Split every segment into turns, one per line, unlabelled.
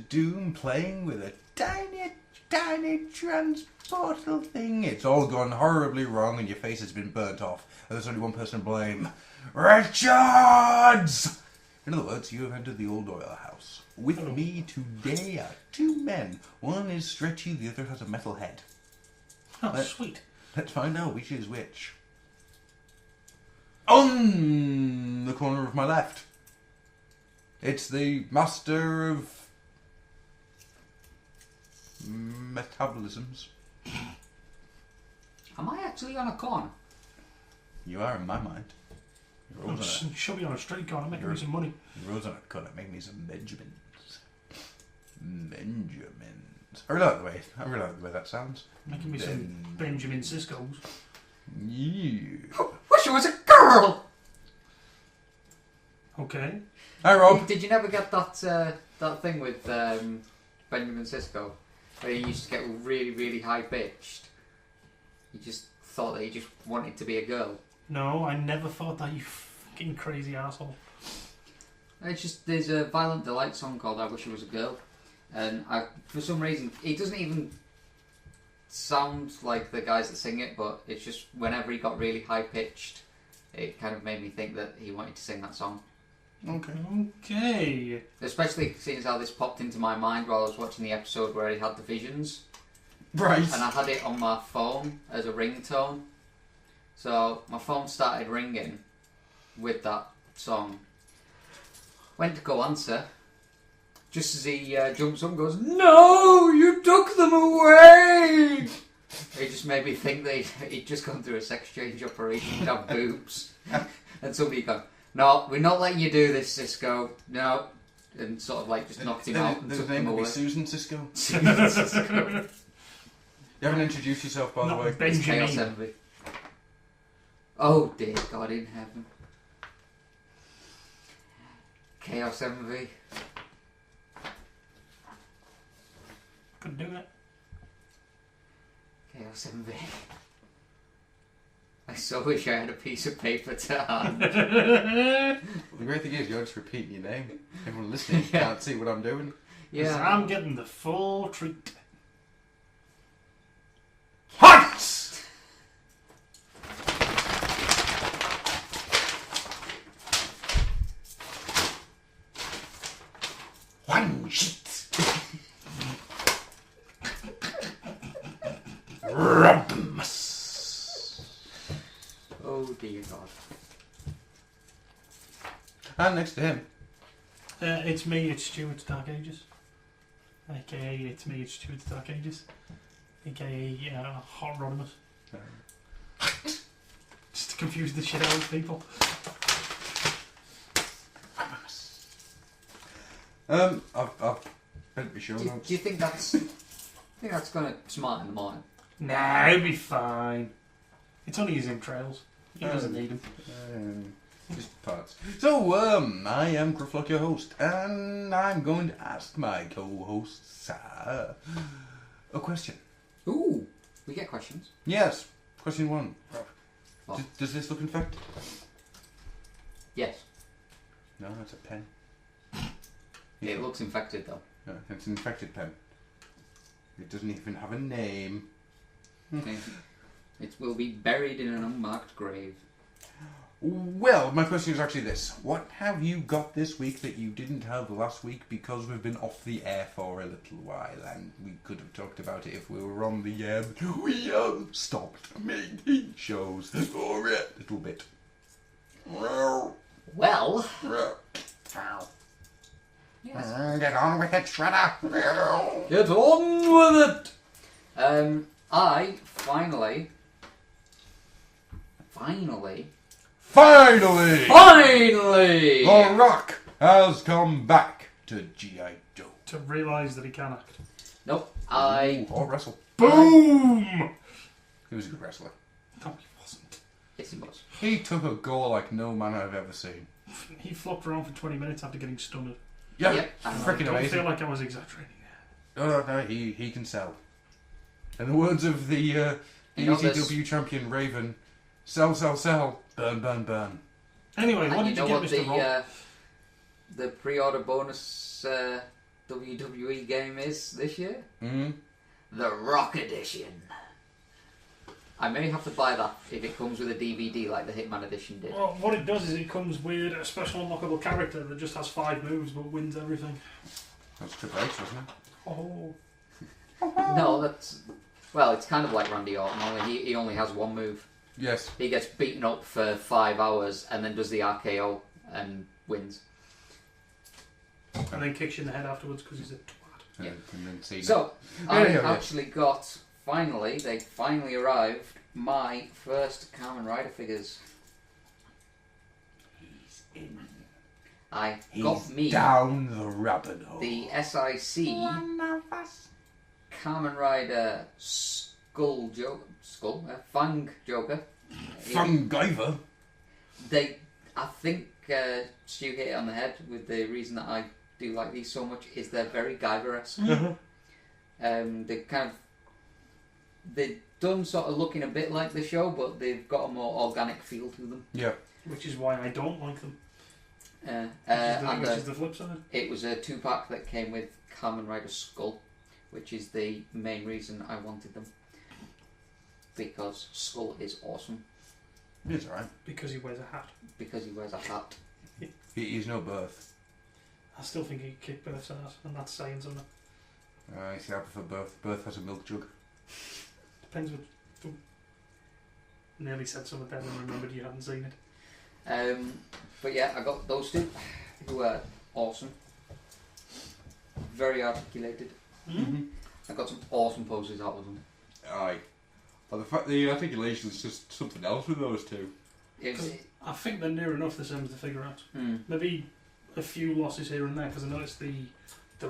Doom playing with a tiny transportal thing. It's all gone horribly wrong and your face has been burnt off. And there's only one person to blame. Richards! In other words, you have entered the Old Oil House. With me today are two men. One is stretchy, the other has a metal head.
Oh, sweet.
Let's find out which is which. On the corner of my left, it's the master of metabolisms.
Am I actually on a corner?
You are in my mind.
You should be on a straight corner, making me some money.
You rose on a corner, make me some Benjamins. I really like the way that sounds.
Making me some Benjamin Sisko's.
You.
Wish it was a girl!
Okay.
Hi, Rob.
Did you never get that thing with Benjamin Sisko? Where he used to get really, really high pitched. He just thought that he just wanted to be a girl.
No, I never thought that, you fucking crazy asshole.
It's just, there's a Violent Delight song called I Wish It Was a Girl. And for some reason, it doesn't even sound like the guys that sing it, but it's just whenever he got really high pitched, it kind of made me think that he wanted to sing that song.
Okay.
Especially seeing as how this popped into my mind while I was watching the episode where he had the visions.
Right.
And I had it on my phone as a ringtone. So my phone started ringing with that song. Went to go answer. Just as he jumps up and goes, "No, you took them away!" It just made me think that he'd just gone through a sex change operation to have boobs. And somebody gone, "No, we're not letting you do this, Sisko. No." And sort of like just knocked him out and
His
took
name
him
would
away.
be Susan Sisko.
Susan Sisko.
You haven't introduced yourself, by the way.
It's Chaos
Benjamin.
Envy. Oh dear God in heaven. Chaos Envy.
Couldn't do it.
Chaos Envy. I so wish I had a piece of paper to hand.
The great thing is, you're just repeating your name. Everyone listening can't see what I'm doing.
Yeah. I'm getting the full treat.
Hearts! One sheet. Rubmus.
Oh dear God.
And next to him.
It's me, it's Stuart Dark Ages. AKA, it's me, it's Stuart Dark Ages. AKA, Hot Rodimus. Just to confuse the shit out of people.
I've been be sure.
Do you think that's gonna smarten the morning?
Nah, it'll be fine. It's only his entrails. He doesn't need them.
Just parts. So, I am Grufflock, your host, and I'm going to ask my co-hosts a question.
Ooh, we get questions.
Yes, question one.
What?
Does this look infected?
Yes.
No, that's a pen.
It looks infected though.
No, it's an infected pen. It doesn't even have a name.
It will be buried in an unmarked grave.
Well, my question is actually this. What have you got this week that you didn't have last week because we've been off the air for a little while and we could have talked about it if we were on the air, but we stopped making shows for a little bit.
Well, yes.
Get on with it, Shredder.
Get on with it. I finally.
The Rock has come back to G.I. Joe.
To realise that he can act.
Nope.
Or wrestle.
Boom!
He was a good wrestler.
No, he wasn't.
Yes, he was.
He took a goal like no man I've ever seen.
He flopped around for 20 minutes after getting stunned.
Yeah,
Yep.
freaking
I don't
amazing.
feel like I was exaggerating.
No, he can sell. In the words of the ECW champion Raven, sell, burn, burn, burn.
Anyway, what
And
did
you
you
know
get,
what
Mr. Rock?
the pre-order bonus WWE game is this year?
Mm.
The Rock Edition. I may have to buy that if it comes with a DVD like the Hitman Edition did.
Well, what it does is it comes with a special unlockable character that just has 5 moves but wins everything.
That's Triple H, wasn't it?
Oh.
No, that's... Well, it's kind of like Randy Orton, only he only has 1 move.
Yes.
He gets beaten up for 5 hours and then does the RKO and wins.
And then kicks you in the head afterwards because he's a twat.
Yeah.
And then Cena.
So,
Yeah,
I
yeah.
actually got... they finally arrived, my first Kamen Rider figures.
He's in.
I
He's
got me
down the rabbit hole.
the SIC
One of us.
Kamen Rider Fang Joker.
Fungiver.
I think Stu hit it on the head with the reason that I do like these so much is they're very Guyver-esque. They've done sort of looking a bit like the show, but they've got a more organic feel to them.
Yeah.
Which is why I don't like them.
And
Which is the flip side.
it was a 2-pack that came with Kamen Rider Skull, which is the main reason I wanted them. Because Skull is awesome.
He's alright.
Because he wears a hat.
Because he wears a hat.
He's no birth.
I still think he kicked Birth's ass, and that's saying something.
See, I prefer birth. Birth has a milk jug.
Depends what... Nearly said something then and remembered you hadn't seen it.
But yeah, I got those 2 who are awesome. Very articulated.
Mm-hmm.
I got some awesome poses out of them.
Aye. Well, the articulation is just something else with those 2.
It was,
I think they're near enough the same to figure out. Maybe a few losses here and there, because I noticed the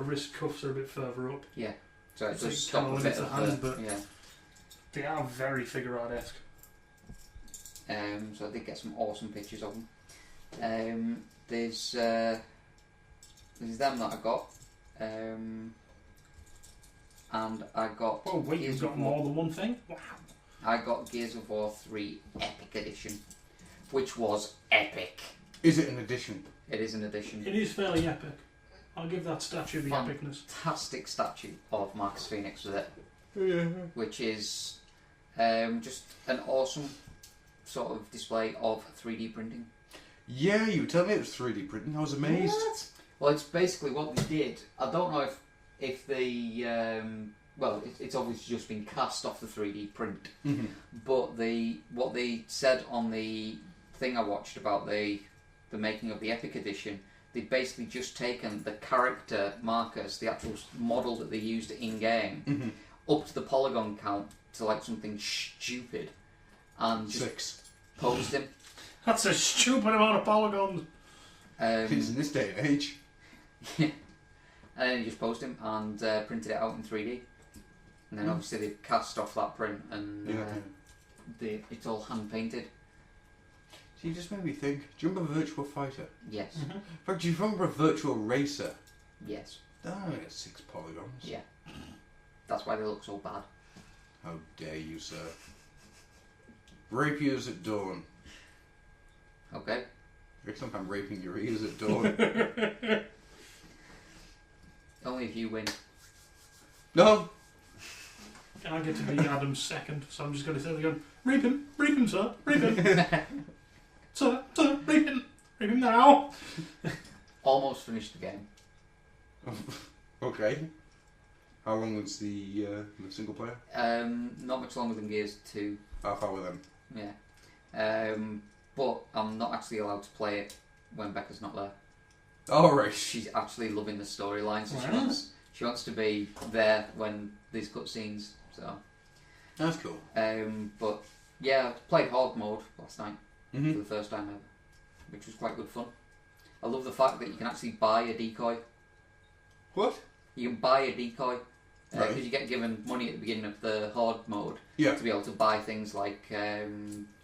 wrist cuffs are a bit further up.
so it
So
does
it
stop
kinda
a bit
limits
of
the hands,
the...
but-
Yeah.
They are very figure art-esque.
So I did get some awesome pictures of them. There's them that I got. And I got...
Oh wait,
Gears
you've got
of War.
more than one thing? Wow.
I got Gears of War 3 Epic Edition, which was epic.
Is it an addition?
It is an edition.
It is fairly epic. I'll give that statue the
Fun.
epicness.
Fantastic statue of Marcus Phoenix with it, which is just an awesome sort of display of 3D printing.
Yeah, you were telling me it was 3D printing. I was amazed.
Well, it's basically what they did. I don't know if they it's obviously just been cast off the 3D print,
Mm-hmm.
but what they said on the thing I watched about the making of the Epic Edition, they'd basically just taken the character Marcus, the actual model that they used in game,
Mm-hmm.
up to the polygon count to like something stupid, and just
6.
posed him.
That's a stupid amount of polygons.
Kids in this day and age.
And then he just posed him and printed it out in 3D. And then obviously they cast off that print and it's all hand painted.
So you just made me think. Do you remember Virtual Fighter?
Yes.
Mm-hmm.
In fact, do you remember Virtual Racer?
Yes.
That only got 6 polygons.
Yeah. That's why they look so bad.
How dare you, sir? Rapiers at dawn.
Okay.
Next time I'm raping your ears at dawn.
Only if you win.
No!
I get to be Adam's second, so I'm just going to sit there going, rape him, sir, rape him. sir, rape him now.
Almost finished the game.
Okay. How long was the single player?
Not much longer than Gears 2.
Half hour then.
Yeah. But I'm not actually allowed to play it when Becca's not there.
Oh, right.
She's actually loving the storyline, so
Wow.
she wants to be there when these cutscenes. So,
That's cool.
but yeah, I played Horde mode last night for
Mm-hmm.
the first time ever, which was quite good fun. I love the fact that you can actually buy a decoy.
What?
You can buy a decoy because
Right.
you get given money at the beginning of the Horde mode
Yeah.
to be able to buy things like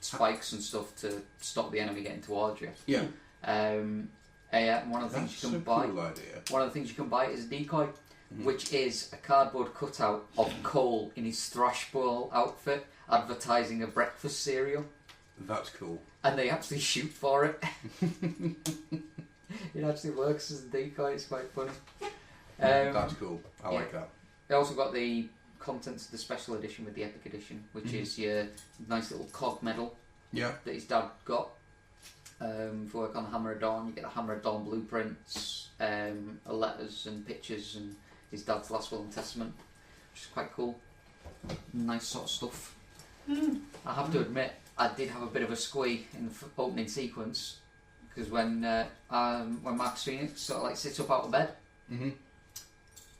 spikes and stuff to stop the enemy getting towards you.
Yeah.
One of the things
That's
you
a
can buy.
cool idea.
One of the things you can buy is a decoy,
Mhm.
which is a cardboard cutout of Cole in his thrash ball outfit, advertising a breakfast cereal,
That's cool.
and they actually shoot for it. It actually works as a decoy. It's quite funny.
That's cool. I like that.
I also got the contents of the special edition with the Epic Edition, which is your nice little cog medal
Yeah.
that his dad got. For work on Hammer of Dawn, you get the Hammer of Dawn blueprints, letters and pictures, and his dad's last will and testament, which is quite cool. Nice sort of stuff. I have to admit, I did have a bit of a squee in the opening sequence because when Marcus Phoenix sort of like sits up out of bed,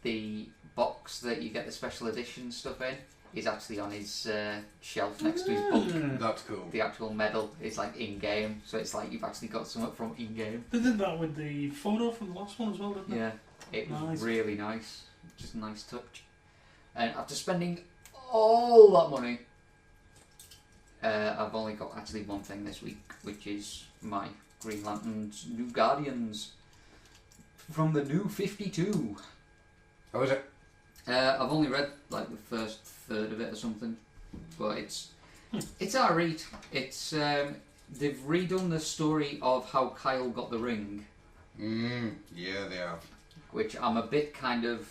the box that you get the special edition stuff in is actually on his shelf next to his book.
That's cool.
The actual medal is like in game, so it's like you've actually got something from in game.
They did that with the photo from the last one as well, didn't they?
Yeah, it was
Nice.
really nice. Just a nice touch. And after spending all that money, I've only got actually one thing this week, which is my Green Lantern's New Guardians from the New 52.
How is it?
I've only read like the first third of it or something, but it's our read. It's they've redone the story of how Kyle got the ring,
Yeah, they have.
which I'm a bit kind of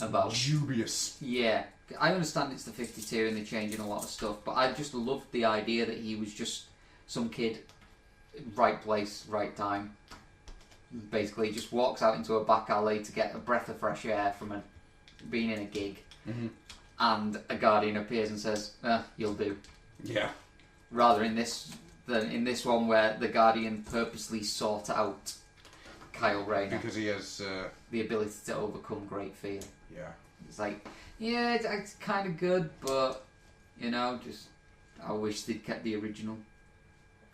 about.
Dubious.
Yeah, I understand it's the 52 and they're changing a lot of stuff, but I just loved the idea that he was just some kid, right place, right time. Basically, just walks out into a back alley to get a breath of fresh air from being in a gig, and a Guardian appears and says, "You'll do."
Yeah.
Rather than in this one where the Guardian purposely sought out Kyle Rayner
Because he has.
the ability to overcome great fear.
Yeah.
It's like, yeah, it's kind of good, but just I wish they'd kept the original.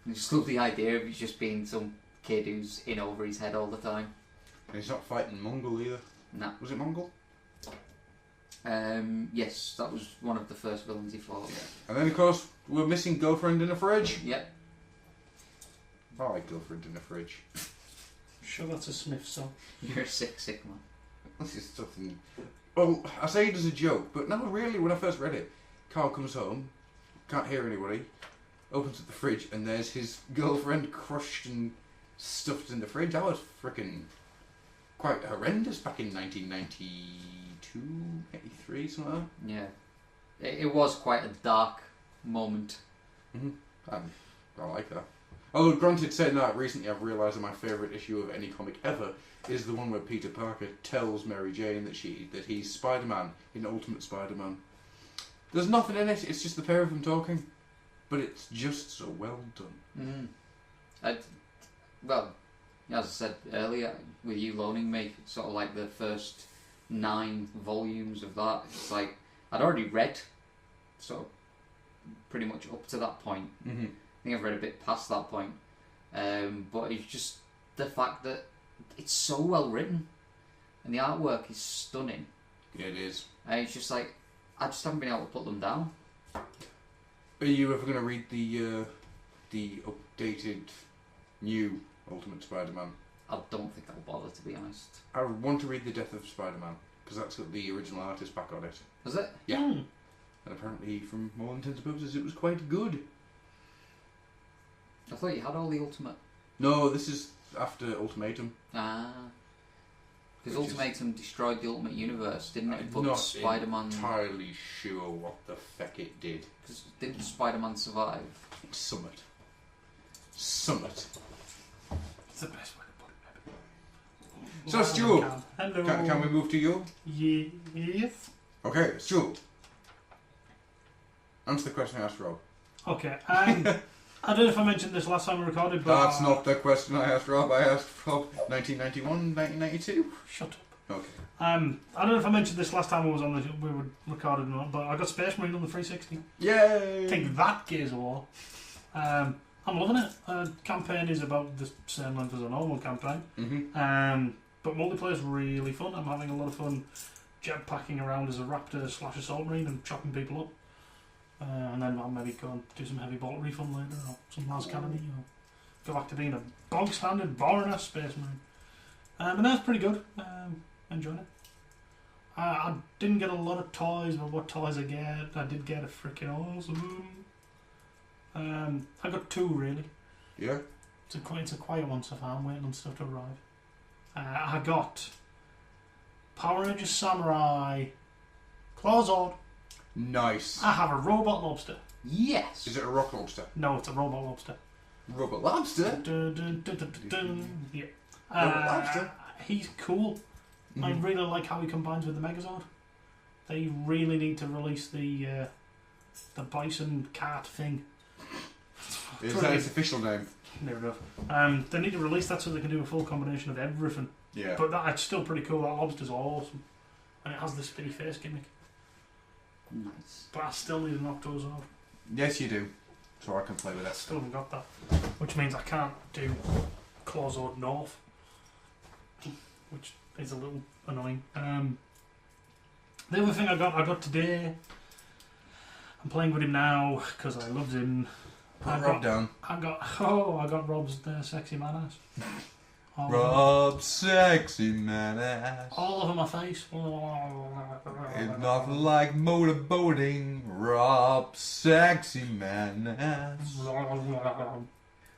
I just love the idea of it just being some kid who's in over his head all the time.
And he's not fighting Mongol either.
Nah.
Was it Mongol?
Yes, that was one of the first villains he fought.
And then, of course, we're missing Girlfriend in a Fridge.
Yep.
I like Girlfriend in a Fridge.
Sure, that's a Smith song.
You're a sick man.
This is something. Well, I say it as a joke, but no, really, when I first read it, Carl comes home, can't hear anybody, opens up the fridge, and there's his girlfriend crushed and stuffed in the fridge. That was freaking quite horrendous back in 1992, 83, something like
Yeah. It was quite a dark moment.
that. I like that. Although, granted, saying that, recently I've realised that my favourite issue of any comic ever is the one where Peter Parker tells Mary Jane that he's Spider-Man in Ultimate Spider-Man. There's nothing in it, it's just the pair of them talking. But it's just so well done.
Well, as I said earlier, with you loaning me sort of like the first 9 volumes of that, it's like I'd already read sort of pretty much up to that point.
Mm-hmm.
I think I've read a bit past that point. But it's just the fact that it's so well written and the artwork is stunning.
Yeah, it is.
And it's just like, I just haven't been able to put them down.
Are you ever going to read the updated new Ultimate Spider-Man?
I don't think I'll bother, to be honest.
I want to read The Death of Spider-Man, because that's got the original artist back on it.
Is it?
Yeah. And apparently, from all intents and purposes, it was quite good.
I thought you had all the Ultimate.
No, this is after Ultimatum.
Ah. Because
Which is-
Ultimatum destroyed the Ultimate Universe, didn't it?
I'm
But
not
Spider-Man...
entirely sure what the feck it did.
Because didn't Spider-Man survive?
Summit.
It's the best way to put it, maybe.
So, Stu,
Hello.
can we move to you?
Yes.
Okay, Stu. Answer the question I asked Rob.
Okay. I don't know if I mentioned this last time we recorded, but...
That's not the question I asked Rob. I asked Rob 1991, 1992.
Shut up.
Okay.
I don't know if I mentioned this last time we were recording or not, but I got Space Marine on the 360.
Yay!
Take that, Gears of War. I'm loving it. Campaign is about the same length as a normal campaign.
Mm-hmm.
But multiplayer is really fun. I'm having a lot of fun jetpacking around as a Raptor / Assault Marine and chopping people up. And then I'll maybe go and do some heavy bolt refund later, or some las cannon, or go back to being a bog standard boring ass Space Marine. But that's pretty good. Enjoying it. I didn't get a lot of toys, but what toys I did get a freaking awesome. I got 2 really.
Yeah.
It's a quiet one so far. I'm waiting on stuff to arrive. I got Power Rangers Samurai, Clawzord.
Nice.
I have a robot lobster.
Yes.
Is it a rock lobster?
No, it's a robot lobster.
Rubber lobster?
Dun, dun, dun, dun, dun, dun. Yeah.
Robot lobster?
He's cool. I
Mhm.
really like how he combines with the Megazord. They really need to release the bison cat thing.
Is that its official name?
Near enough. They need to release that so they can do a full combination of everything.
Yeah.
But it's still pretty cool. That lobster's awesome. And it has the spinny face gimmick.
Nice.
But I still need an Octozord.
Yes, you do. So I can play with
I
that.
still haven't got that. Which means I can't do Clawzord North. Which is a little annoying. The other thing I got today, I'm playing with him now because I loved him.
Put Rob down.
I got Rob's sexy man ass.
Rob, sexy man ass.
All over my face.
It's nothing like motorboating. Rob, sexy man ass.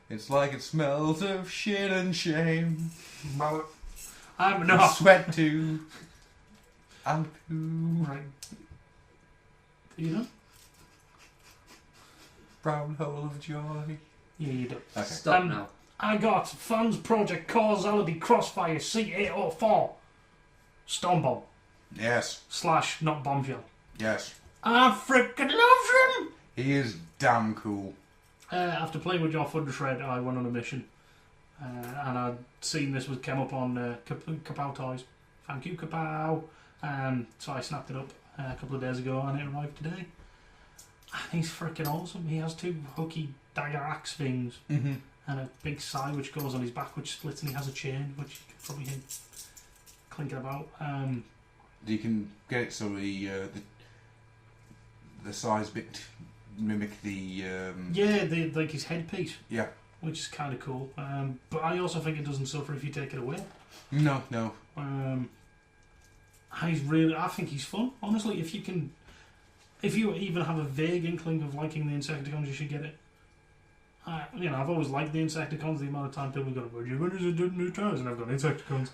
It's like it smells of shit and shame.
I'm not.
Sweat too. And poo.
Right. You know?
Brown hole of joy.
Yeah, you do.
Okay.
Stop now.
I got Fans Project Causality Crossfire C804 Stormbomb
Yes.
/ not Bombshell.
Yes.
I freaking love him!
He is damn cool.
After playing with your Thunder Shred, I went on a mission. And I'd seen this was came up on Kapow Toys. Thank you, Kapow. So I snapped it up a couple of days ago and it arrived today. And he's freaking awesome. He has 2 hooky dagger axe things
Mm-hmm.
and a big sai which goes on his back which splits, and he has a chain which you can probably hear clinking about.
You can get it so the size bit mimic the
Yeah, like his headpiece.
Yeah.
Which is kind of cool. But I also think it doesn't suffer if you take it away.
No.
I think he's fun. Honestly, if you even have a vague inkling of liking the Insecticons, you should get it. I've always liked the Insecticons. The amount of time people go, "Well, you're going to do new toys," and I've got Insecticons.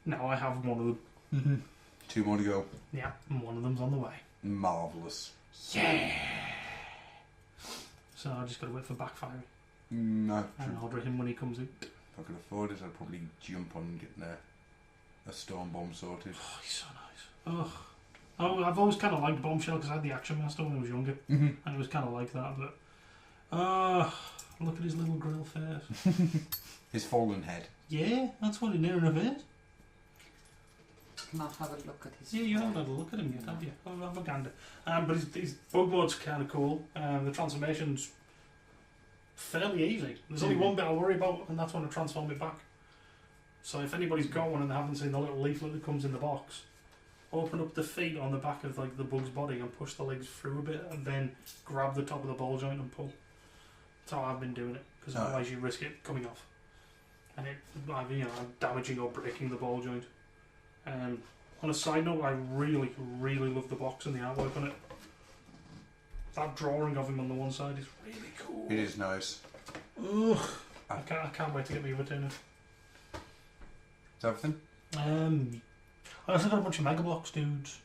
Now I have one of them.
Mm-hmm. 2 more to go.
Yeah, and one of them's on the way.
Marvellous.
Yeah. So I just got to wait for Backfire
No.
and order him when he comes out.
If I could afford it, I'd probably jump on getting a storm bomb sorted.
Oh, he's so nice. Ugh. Oh, I've always kind of liked Bombshell because I had the Action Master when I was younger,
Mm-hmm.
and it was kind of like that. But look at his little grill face.
His fallen head.
Yeah, that's what he near enough is.
Can I have a look at his?
Yeah, you haven't had a look at him yet, have you? Oh, have a gander. But his bug mode's kind of cool. The transformation's fairly easy. There's only one bit I worry about, and that's when I transform it back. So if anybody's got one and they haven't seen the little leaflet that comes in the box, open up the feet on the back of like the bug's body and push the legs through a bit, and then grab the top of the ball joint and pull. That's how I've been doing it, because otherwise you risk it coming off, and I'm damaging or breaking the ball joint. On a side note, I really, really love the box and the artwork on it. That drawing of him on the one side is really cool.
It is nice.
Ugh. I can't wait to get me other two now.
Is that everything?
I also got a bunch of Mega Bloks dudes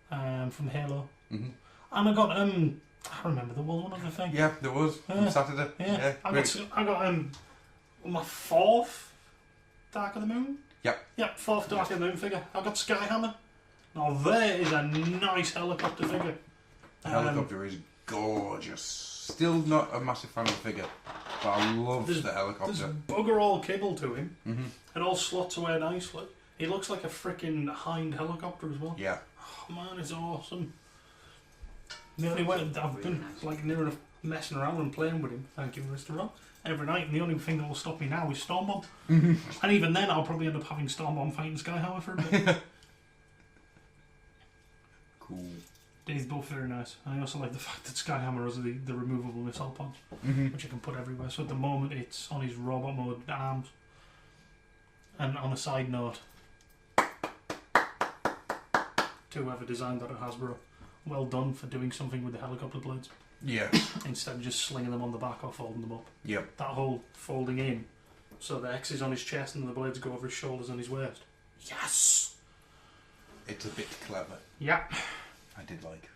from Halo.
Mm-hmm.
And I got I remember there was one other thing.
Yeah, there was on Saturday.
Yeah. I got my 4th Dark of the Moon. Yep, 4th Dark of the Moon figure. I got Skyhammer. Now there is a nice helicopter figure.
The helicopter is gorgeous. Still not a massive fan of the figure, but I love the
There's
helicopter.
bugger all kibble to him.
Mm-hmm.
It all slots away nicely. He looks like a freaking Hind helicopter as well.
Yeah.
Oh man, it's awesome. The only way I've been like near enough messing around and playing with him, thank you, Mr. Rob, every night, and the only thing that will stop me now is Stormbomb. And even then, I'll probably end up having Stormbomb fighting Skyhammer for a bit.
Cool.
They're both very nice. I also like the fact that Skyhammer has the removable missile pods, which you can put everywhere. So at the moment, it's on his robot mode arms. And on a side note, to whoever designed that at Hasbro, well done for doing something with the helicopter blades
Yeah.
instead of just slinging them on the back or folding them up.
Yep.
That whole folding in, so the X is on his chest and the blades go over his shoulders and his waist. Yes!
It's a bit clever.
Yeah.
I did like.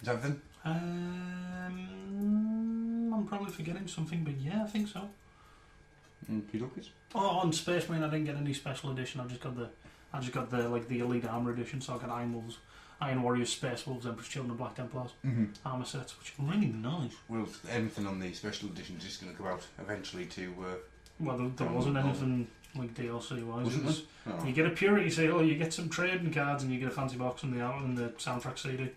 Is that everything?
I'm probably forgetting something, but yeah, I think so.
Pedocus?
Oh, on Space Marine, I didn't get any special edition. I just got the like the Elite Armor edition. So I got Iron Warriors, Space Wolves, Emperor's Children, Black Templars armor sets, which are really nice.
Well, anything on the special edition is just going to come out eventually to.
Well, there wasn't anything like DLC wise.
Wasn't there? Oh.
You get a Purity sale, you get some trading cards, and you get a fancy box and the soundtrack CD.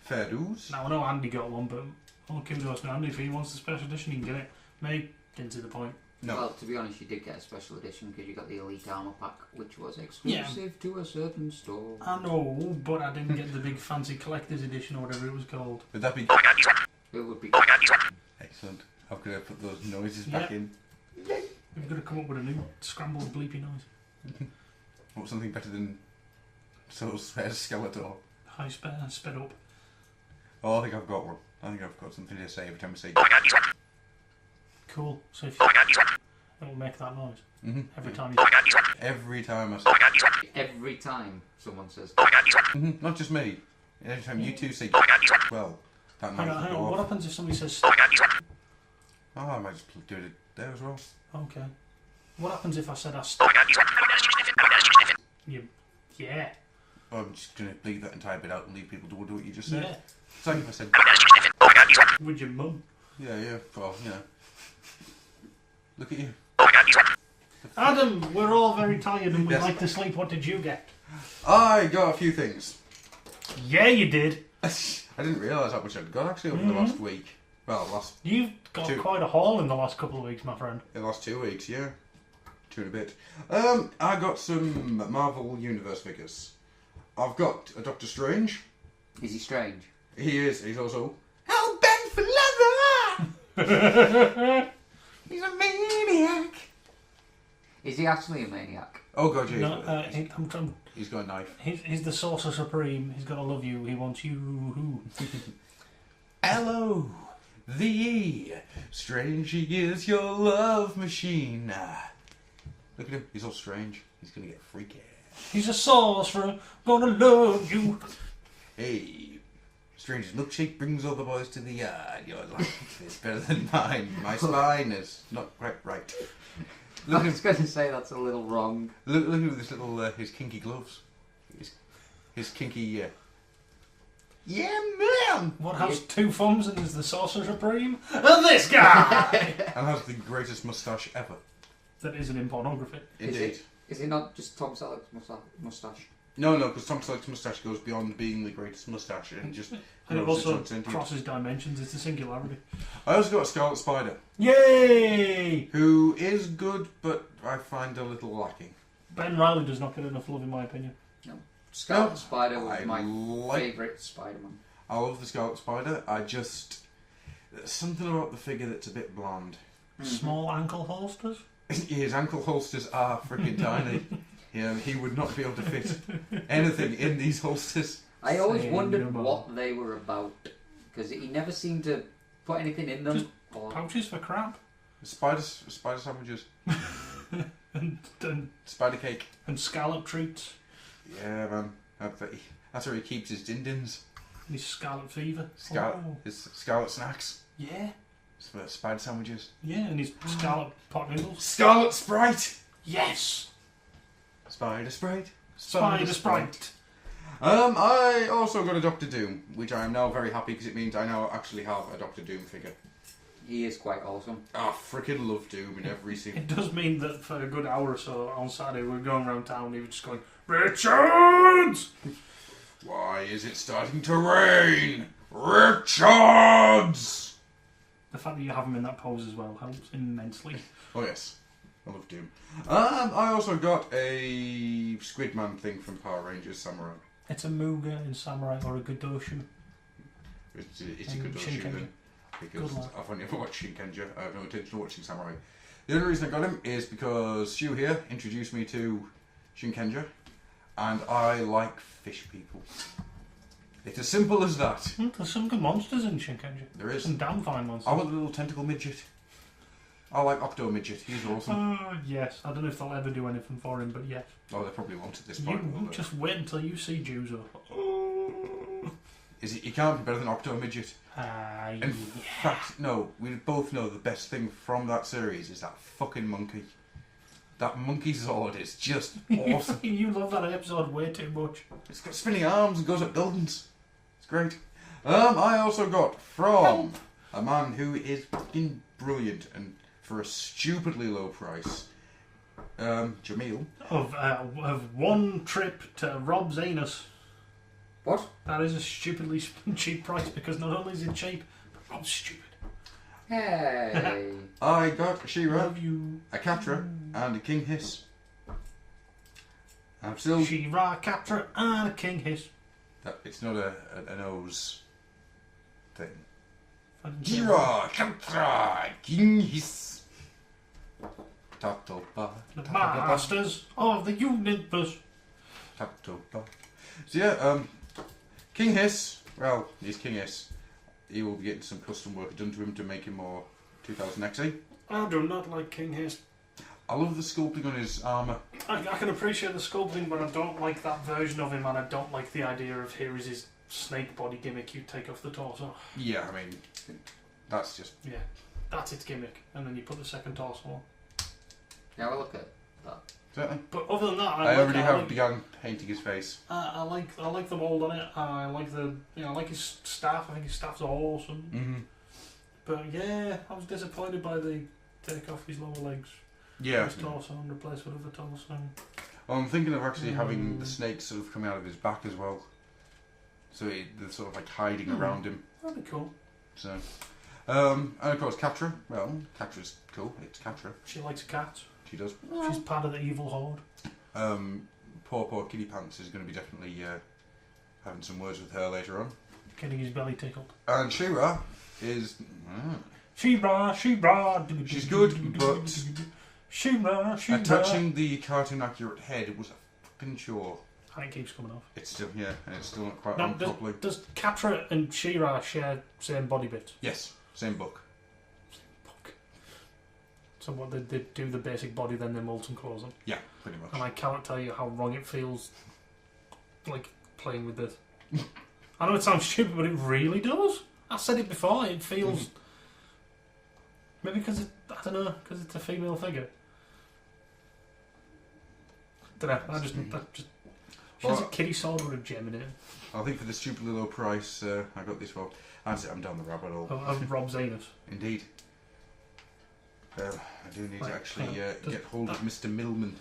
Fair dues.
Now I know Andy got one, but all kudos to Andy. If he wants the special edition, he can get it. Me, didn't see the point.
No.
Well, to be honest, you did get a special edition because you got the Elite Armor Pack, which was exclusive to a certain store.
I know, but I didn't get the big fancy collector's edition or whatever it was called.
Would that be.
It would be.
Excellent. How could I put those noises back in?
We've got to come up with a new scrambled bleepy noise.
What, something better than Skeletor?
High sped up.
Oh, I think I've got one. I think I've got something to say every time I say.
Cool. So if you, it'll make that noise every time you.
Every time I say.
Every time someone says.
Not just me. Every time you two say. Well, that noise
Hang
will
on.
go
What
off.
happens if somebody says?
Oh, I might just do it there as well.
Okay. What happens if I said I? Yeah.
I'm just going to leave that entire bit out and leave people to do what you just said.
Yeah.
It's like if I said.
With your mum.
Yeah. Well, look at you.
Adam, we're all very tired and we'd
Yes.
like to sleep. What did you get?
I got a few things.
Yeah, you did.
I didn't realise how much I'd got actually over the last week. Well,
You've got quite a haul in the last couple of weeks, my friend.
in the last 2 weeks, yeah. 2 and a bit. I got some Marvel Universe figures. I've got a Doctor Strange.
Is he strange?
He is. He's also hell bent for leather. He's a maniac.
Is he actually a maniac?
Oh god, yeah.
No, I'm trying.
He's got a knife.
He's the Sorcerer Supreme. He's got to love you. He wants you.
Hello, the Strange is your love machine. Look at him. He's all strange. He's gonna get freaky.
He's a sorcerer. Gonna love you.
Hey, Strange's milkshake brings all the boys to the yard. Your life is better than mine. My spine is not quite right. Look
I
at
was
him.
going to say that's a little wrong.
Look at this little his kinky gloves. His kinky. Yeah, man.
What has two thumbs and is the Sorcerer Supreme? And this guy.
And has the greatest moustache ever.
That isn't in pornography.
Indeed.
Is it not just Tom Selleck's moustache?
No, because Tom Selleck's moustache goes beyond being the greatest moustache and just
And it
grows
also
its own into it.
crosses dimensions. It's a singularity.
I also got a Scarlet Spider,
Yay!
who is good, but I find a little lacking.
Ben Riley does not get enough love, in my opinion.
Scarlet Spider was
I
my
like-
favourite Spider-Man.
I love the Scarlet Spider. There's something about the figure that's a bit bland.
Small ankle holsters.
His ankle holsters are freaking tiny. He would not be able to fit anything in these holsters.
I always
Saying
wondered
no more.
what they were about because he never seemed to put anything in them.
Just
or
Pouches for crap.
Spider sandwiches,
And
spider cake.
scallop treats.
Yeah, man. That's where he keeps his din-dins.
And his scallop fever. Oh.
His scarlet snacks.
Yeah.
Spider sandwiches.
Yeah, and his scallop pot noodles.
Scarlet Sprite.
Yes!
Spider Sprite.
Spider Sprite.
I also got a Doctor Doom, which I am now very happy because it means I now actually have a Doctor Doom figure.
he is quite awesome.
I freaking love Doom in every scene.
It does mean that for a good hour or so on Saturday we were going around town and he was just going, Richards!
Why is it starting to rain? Richards!
The fact that you have him in that pose as well helps immensely.
Oh yes, I love Doom. I also got a Squidman thing from Power Rangers Samurai.
It's a Muga in Samurai or a Godoshu.
It's a
And
good
Shinkenger.
then, because
Good lad.
I've only ever watched Shinkenger. I have no intention of watching Samurai. The only reason I got him is because Stu here introduced me to Shinkenger, and I like fish people. It's as simple as that.
There's some good monsters in Shinkenger.
There is.
Some damn fine monsters.
I want a little tentacle midget. I like Octo Midget. He's awesome.
Yes, I don't know if they'll ever do anything for him, but yes.
Oh, they probably won't at this point. will
You
they?
just wait until you see Juzo.
Is it? He can't be better than Octo Midget. In fact, no. We both know the best thing from that series is that fucking monkey. That monkey Zord is just awesome.
You love that episode way too much.
It's got spinning arms and goes up buildings. It's great. I also got from a man who is fucking brilliant and for a stupidly low price. Jamil.
Of one trip to Rob's anus.
What?
That is a stupidly cheap price because not only is it cheap, but Rob's stupid.
Hey.
I got She-Ra,
Love you.
a Catra, and a King Hiss. I'm still.
She-Ra, Catra, and a King Hiss.
It's not an O's thing.
She-Ra.
She-Ra, Catra, King Hiss. Tatopa.
The Masters of the Universe.
Tatopa. So yeah, King Hiss. Well, he's King Hiss. He will be getting some custom work done to him to make him more 2000 XE.
I do not like King Hiss.
I love the sculpting on his armour.
I can appreciate the sculpting, but I don't like that version of him, and I don't like the idea of here is his snake body gimmick you take off the torso.
Yeah, I mean, that's just...
Yeah, that's its gimmick, and then you put the second torso on.
Yeah, I'll look at that.
Certainly.
But other than that,
I already have begun painting his face.
I like the mold on it. I like I like his staff. I think his staff's awesome.
Mm-hmm.
But yeah, I was disappointed by the take off his lower legs.
Yeah.
His torso and replace with other torso.
Well, I'm thinking of actually having the snake sort of coming out of his back as well. So they're sort of like hiding around him.
That'd be cool.
So, and of course Catra. Well, Catra's cool. It's Catra.
She likes cats.
She does.
She's part of the evil horde.
Poor Kitty Pants is going to be definitely having some words with her later on.
Getting his belly tickled.
And She-Ra is...
She-Ra.
She's good, but
She-Ra.
attaching the cartoon accurate head was a fucking chore.
And it keeps coming off.
It's still, yeah, and it's still not quite
Now,
on properly.
does Catra and She-Ra share same body bits?
Yes, same book.
Fuck. So what they do the basic body, then they mold some clothes on.
Yeah, pretty much.
And I cannot tell you how wrong it feels, like playing with this. I know it sounds stupid, but it really does. I said it before. It feels maybe because I don't know, because it's a female figure. Don't know. She has a kitty sword with a gem in it.
I think for the stupidly low price, I got this for. That's it. I'm down the rabbit hole.
Of Rob's anus.
Indeed. I do need to
Right,
actually
does
get hold of Mr. Millman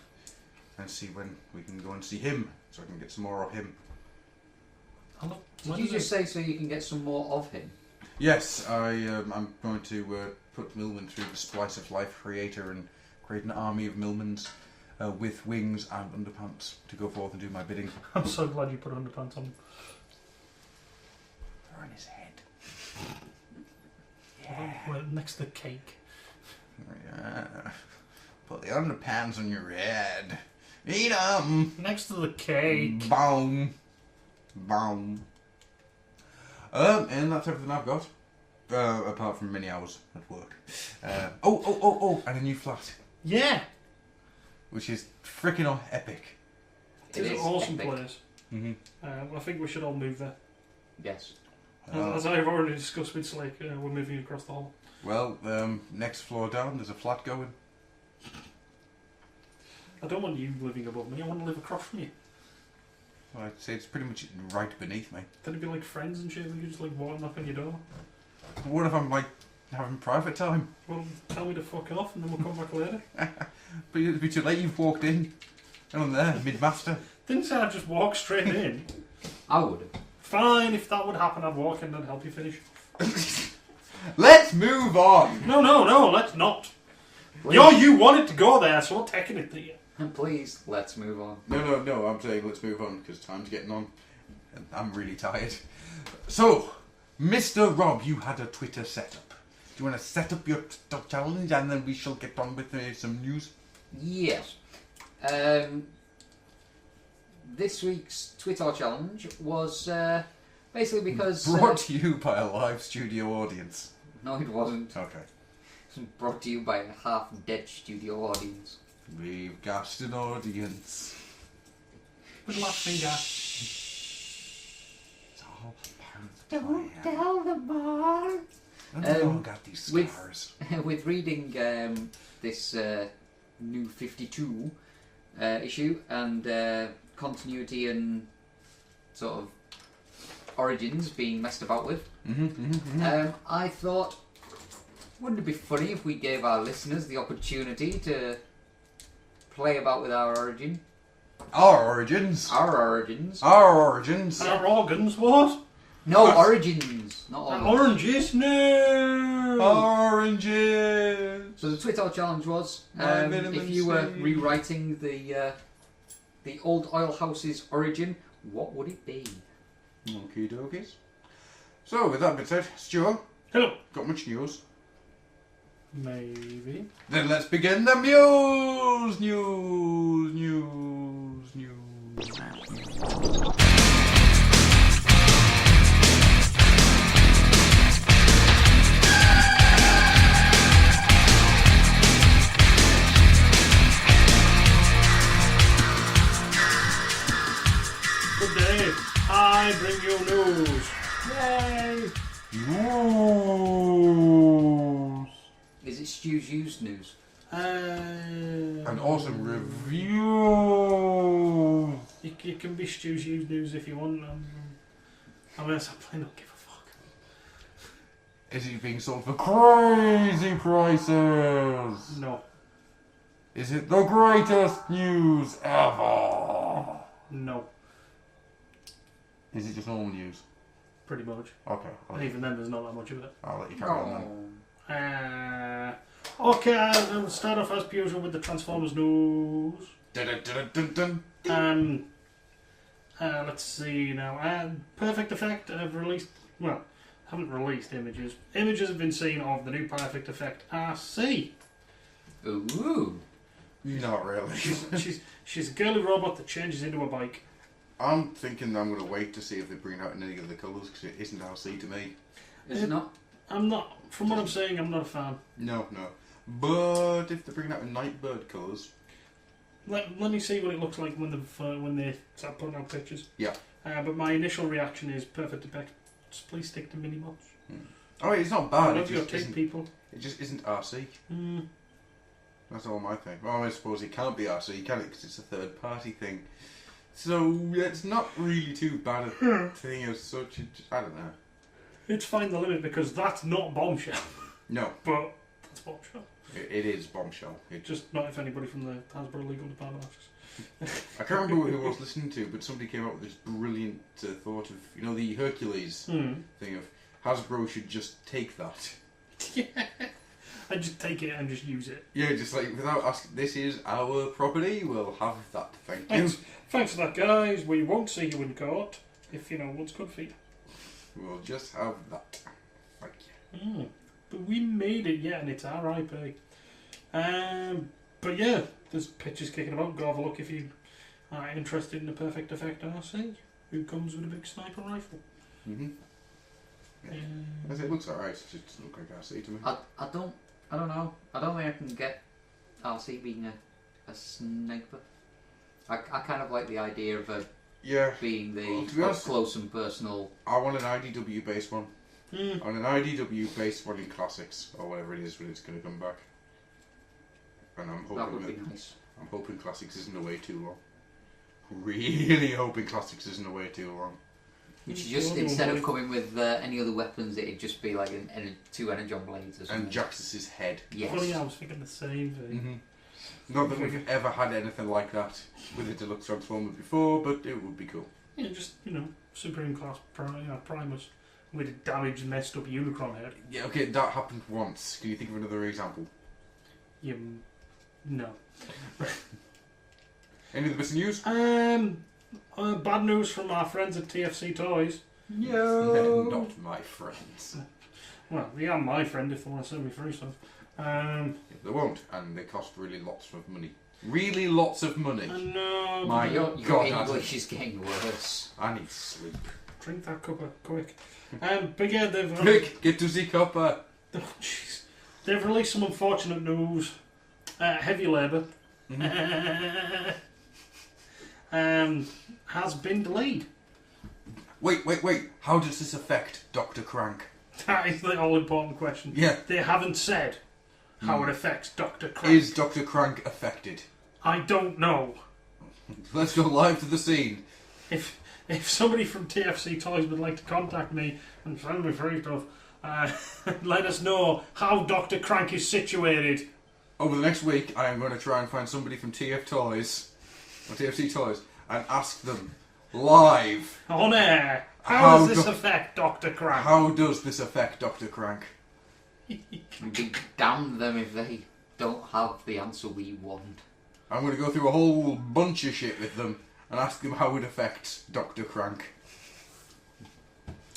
and see when we can go and see him, so I can get some more of him.
Did you just say so you can get some more of him?
Yes, I'm going to put Millman through the Splice of Life creator and create an army of Millmans with wings and underpants to go forth and do my bidding.
I'm so glad you put underpants on.
They're on his head.
Well, next to the cake.
Yeah. Put the underpants on your head. Eat 'em.
Next to the cake.
Boom. Boom. And that's everything I've got. Apart from many hours at work. And a new flat.
Yeah.
Which is freaking epic.
It's an awesome
epic.
place.
Mm-hmm.
I think we should all move there.
Yes.
As I've already discussed with Slake, we're moving across the hall.
Well, next floor down, there's a flat going.
I don't want you living above me. I want to live across from you.
Well, I'd say it's pretty much right beneath me.
Then it'd be like friends and shit. We could just like walk and knock on your door.
What if I'm like having private time?
Well, tell me to fuck off and then we'll come back later.
But it'd be too late. You've walked in. And I'm there, mid-master.
Didn't say I'd just walk straight in.
I would.
Fine, if that would happen, I'd walk in and help you finish.
Let's move on.
No, let's not.
Please.
You wanted to go there, so I'm taking it to you.
Please, let's move on.
No, I'm saying let's move on because time's getting on. And I'm really tired. So, Mr. Rob, you had a Twitter setup. Do you want to set up your challenge and then we shall get on with some news?
Yes. This week's Twitter challenge was basically because...
Brought to you by a live studio audience.
No, it wasn't.
Okay.
Brought to you by a half-dead studio audience.
We've gassed an audience.
With a last finger.
It's all part of the
Don't
plan.
tell them all.
And we all got these
with-
scars.
With reading this new 52 issue and continuity and sort of origins being messed about with, I thought, wouldn't it be funny if we gave our listeners the opportunity to play about with our origin?
Our origins.
Our origins.
Our origins.
Our organs, what?
No, origins. Not
Our
organs.
oranges? No!
Oranges.
So the Twitter challenge was,
My minimum
if you were
C.
rewriting the old oil house's origin, what would it be?
Okie dokies. So, with that being said, Stuart,
Hello.
got much news?
Maybe.
Then let's begin the news.
Good day. I bring you news. Yay!
News.
Is it Stu's used news?
An awesome review.
It can be Stu's used news if you want. I mean, I don't give a fuck.
Is it being sold for crazy prices?
No.
Is it the greatest news ever?
No.
Is it just normal news?
Pretty much.
Okay,
And even then, there's not that much of it.
I'll let you carry on then.
Okay, I'll start off as per usual with the Transformers news.
Dun, dun, dun, dun.
Let's see now. Perfect Effect have released, well, haven't released images. Images have been seen of the new Perfect Effect RC.
Ooh.
Not really.
She's a girly robot that changes into a bike.
I'm thinking I'm going to wait to see if they bring out any of the colours because it isn't RC to me.
Is it not?
I'm not, from what I'm saying, I'm not a fan.
No. But if they bring out Nightbird colours,
Let me see what it looks like when they start putting out pictures.
Yeah.
But my initial reaction is Perfect Effect. Just please stick to Minimots.
oh, it's not
I
bad.
love your tape,
Isn't,
people.
it just isn't RC.
Mm.
That's all my thing. Well, I suppose it can't be RC, can it? Because it's a third party thing. So it's not really too bad a thing as such. I don't know.
It's Find the Limit because that's not Bombshell,
No,
but that's Bombshell.
it is Bombshell.
Just not if anybody from the Hasbro legal department asks.
I can't remember who I was listening to, but somebody came up with this brilliant thought of, the Hercules thing of Hasbro should just take that.
Yeah. I just take it and just use it.
Yeah, just like without asking, this is our property, we'll have that, thank you.
Thanks for that, guys. We won't see you in court if you know what's good for you.
We'll just have that. Thank you.
But we made it, yeah, and it's our IP. But yeah, there's pictures kicking about. Go have a look if you are interested in the Perfect Effect RC, who comes with a big sniper rifle.
As it looks alright, it just doesn't look like RC to me.
I don't know. I don't think I can get RC being a sniper. I kind of like the idea of
Yeah,
being the
Well, to be honest-
close and personal.
I want an IDW based one. I want an IDW based one in Classics, or whatever it is when it's going to come back. And I'm
That would
hoping
be nice.
I'm hoping Classics isn't away too long. Really hoping Classics isn't away too long.
Which is just, instead of coming with any other weapons, it'd just be like two energon blades or something.
And Jaxus's head.
Yes.
Funny, I was thinking the same thing.
Not that we've ever had anything like that with a deluxe Transformer before, but it would be cool.
Yeah, just, Supreme Class Primus with a damaged, messed up Unicron head.
Yeah, okay, that happened once. Can you think of another example?
No.
Any of the bits of news?
Bad news from our friends at TFC Toys.
No. Not my friends.
Well, they are my friend if they want to send me free stuff.
They won't, and they cost really lots of money. Really lots of money.
No,
My
Your
God,
English is getting worse.
I need sleep.
drink that cuppa quick. But yeah, they've
Quick, get to the copper.
Oh, jeez. They've released some unfortunate news. Heavy Labour has been delayed.
Wait. How does this affect Dr. Crank?
That is the all-important question.
Yeah.
They haven't said how it affects Dr. Crank.
Is Dr. Crank affected?
I don't know.
Let's go live to the scene.
If somebody from TFC Toys would like to contact me and send me free stuff, let us know how Dr. Crank is situated.
Over the next week, I am going to try and find somebody from TF Toys, or TFC Toys, and ask them live.
On air. How does this affect Dr. Crank?
How does this affect Dr. Crank?
Be damn them if they don't have the answer we want.
I'm going to go through a whole bunch of shit with them and ask them how it affects Dr. Crank.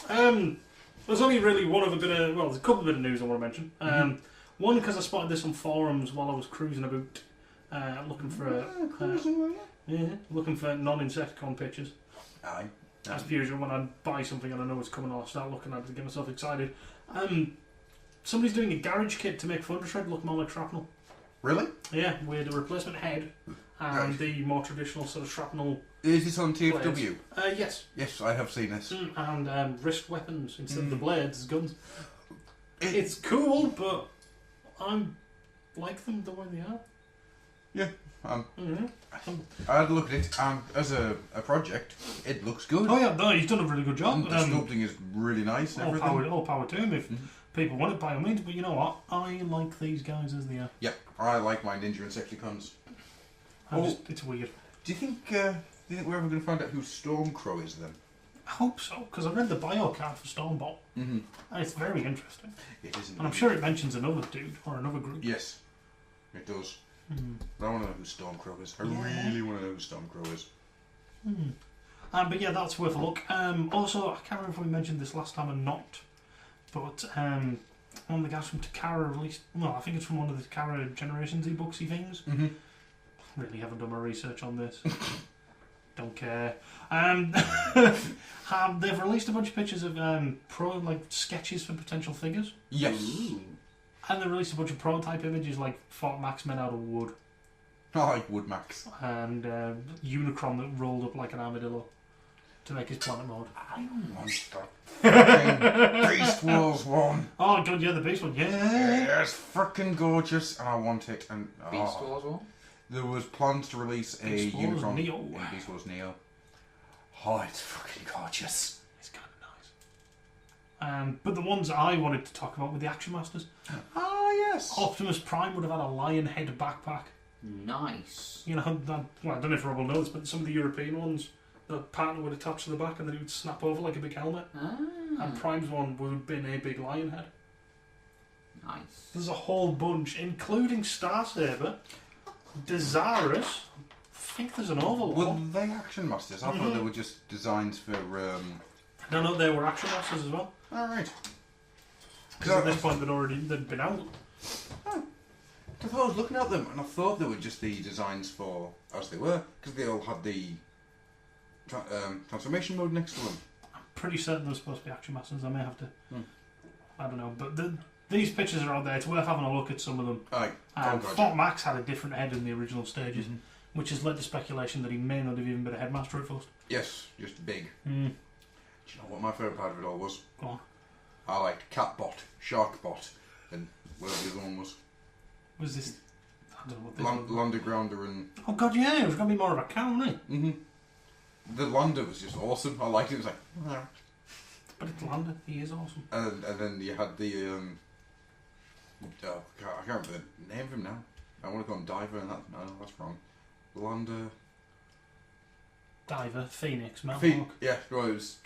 There's only really one other bit of... Well, there's a couple of bit of news I want to mention. One, because I spotted this on forums while I was cruising about, looking for looking for non-Insecticon pictures.
Aye.
As per usual, when I buy something and I know it's coming, I'll start looking at it to get myself excited. Somebody's doing a garage kit to make Thundershred look more like Shrapnel.
Really?
Yeah, with a replacement head and
Right.
the more traditional sort of Shrapnel.
Is this on TFW?
Yes.
Yes, I have seen this.
And wrist weapons instead of the blades as guns. It's cool, but I like them the way they are.
Yeah.
Mm-hmm.
I had a look at it, and as a project, it looks good.
Oh yeah, no, he's done a really good job.
The sculpting is really nice and everything.
All power to him if people want it by all means, but you know what? I like these guys as they are.
Yeah, I like my Ninja Insecticons.
It's weird.
Do you think we're ever going to find out who Stormcrow is then?
I hope so, because I read the bio card for Stormbot, and it's very interesting.
It isn't.
And I'm sure it mentions another dude or another group.
Yes, it does. But I want to know who Stormcrow is. I really want to know who Stormcrow is.
But yeah, that's worth a look. Also, I can't remember if we mentioned this last time or not, but one of the guys from Takara released. Well, I think it's from one of the Takara Generations e-booksy things. Really haven't done my research on this. Don't care. They've released a bunch of pictures of sketches for potential figures.
Yes.
Ooh.
And they released a bunch of prototype images like Fort Max made out of wood.
I like Woodmax.
And Unicron that rolled up like an armadillo to make his planet mode.
I want that fucking Beast Wars one.
Oh god, yeah, the Beast one, yeah.
It's freaking gorgeous, and I want it. And
Beast Wars one?
there was plans to release a
Beast Wars
Unicron
Neo.
in Beast Wars Neo. Oh, it's fucking gorgeous.
It's kind of nice. But the ones I wanted to talk about were the Action Masters.
Ah, yes.
Optimus Prime would have had a lion head backpack.
Nice.
You know, I don't know if Rob will know this, but some of the European ones, the pattern would attach to the back and then it would snap over like a big helmet. And Prime's one would have been a big lion head.
Nice.
There's a whole bunch, including Star Saber, Desirus. I think there's an Overlord.
Were they Action Masters? I thought they were just designs for.
No, they were Action Masters as well.
Alright.
Because at this point they'd been out.
I thought I was looking at them and I thought they were just the designs for as they were, because they all had the transformation mode next to them.
I'm pretty certain they're supposed to be Action Masters. I may have to. I don't know, but these pictures are out there. It's worth having a look at some of them.
Aye.
Fort Max had a different head in the original stages, which has led to speculation that he may not have even been a headmaster at first.
Yes, just big. Do you know what my favourite part of it all was?
Go on.
I liked Catbot, Sharkbot, and whatever the other one was.
Was this? I don't know what this was.
Landegrounder and...
Oh god, yeah, it was going to be more of a cow, wasn't it?
The Lander was just awesome. I liked it. It was like...
But it's Lander. He is awesome.
And then you had the... I can't remember the name of him now. I want to call him Diver, and that's wrong. Lander...
Diver, Phoenix, Mountain Hawk.
Yeah, well, it was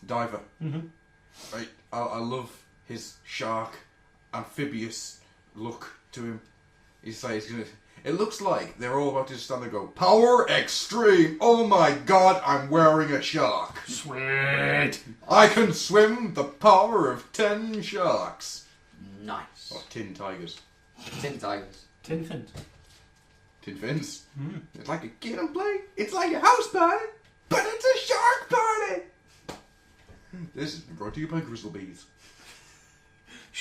Diver.
Mm-hmm.
Right, I love his shark, amphibious look to him. He's gonna... It looks like they're all about to stand there and go, Power Extreme! Oh my god, I'm wearing a shark!
Sweet!
I can swim the power of 10 sharks!
Nice.
Or 10 tigers.
Tin Tigers.
Tin fins.
Tin fins. It's like a kid and play. It's like a house party, but it's a shark party! This has been brought to you by Grizzle Bees.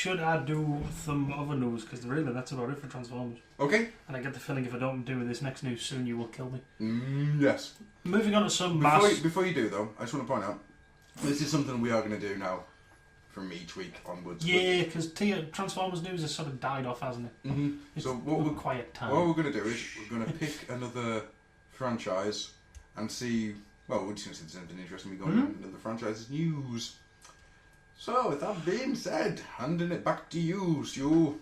should I do some other news? Because really, that's about it for Transformers.
Okay.
And I get the feeling if I don't do this next news soon, you will kill me.
Yes.
Moving on to some mass...
Before you do, though, I just want to point out, this is something we are going to do now from each week onwards.
Yeah, because Transformers news has sort of died off, hasn't it?
Mm-hmm.
It's
So what we're
quiet time.
What we're going to do is we're going to pick another franchise and see. Well, we're just going to see if there's anything interesting we got in another franchise's news. So, with that being said, handing it back to you, Stu.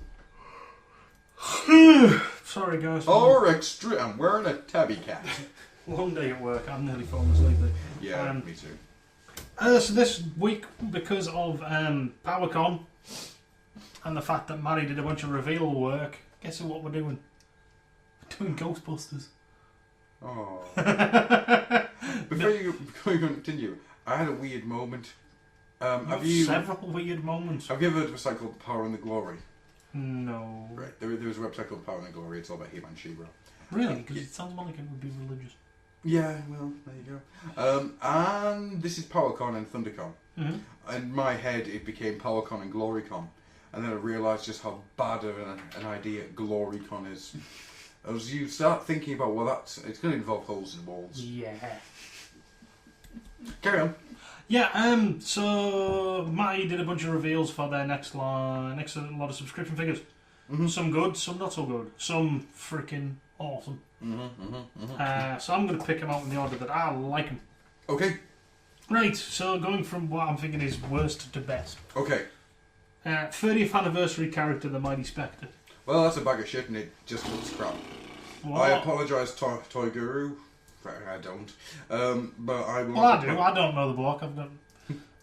Sorry, guys.
Or extra. I'm wearing a tabby cap.
Long day at work. I'm nearly falling asleep there.
Yeah, me too.
So this week, because of PowerCon and the fact that Mary did a bunch of reveal work, guess what we're doing? We're doing Ghostbusters.
Oh. Before you continue, I had a weird moment.
Several weird moments.
Have you ever heard of a site called Power and the Glory?
No.
Right, there was a website called Power and the Glory. It's all about He-Man, She-Ra.
Really? Because it sounds more like it would be religious.
Yeah, well, there you go. And this is PowerCon and ThunderCon.
Mm-hmm.
In my head, it became PowerCon and GloryCon. And then I realised just how bad of an idea GloryCon is. As you start thinking about, well, it's going to involve holes in walls.
Yeah.
Carry on.
Yeah, so Matty did a bunch of reveals for their next lot of subscription figures.
Mm-hmm.
Some good, some not so good. Some freaking awesome. So I'm going to pick them out in the order that I like them.
Okay.
Right, so going from what I'm thinking is worst to best.
Okay.
30th anniversary character, the Mighty Spectre.
Well, that's a bag of shit and it just looks crap.
What?
I apologise, Toy Guru. I don't. But I will...
Well, I do. I don't know the bloke. I've got...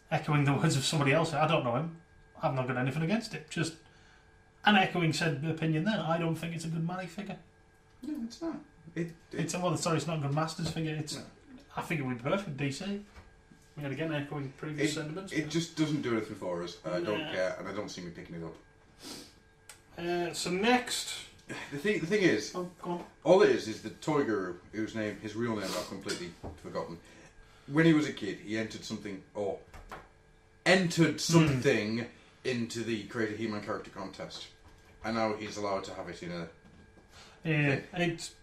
Echoing the words of somebody else, I don't know him. I've not got anything against it. Just... And echoing said opinion there, I don't think it's a good Matty figure.
No, it's not.
It's not a good Masters figure.
No.
I think it would be perfect, DC. We had again echoing previous sentiments.
It just doesn't do anything for us. I don't
Nah.
care, and I don't see me picking it up.
So next...
The thing is,
Oh, go on.
all it is the Toy Guru, his real name I've completely forgotten. When he was a kid, he entered something into the Create a He-Man character contest, and now he's allowed to have it in a.
Yeah,
It's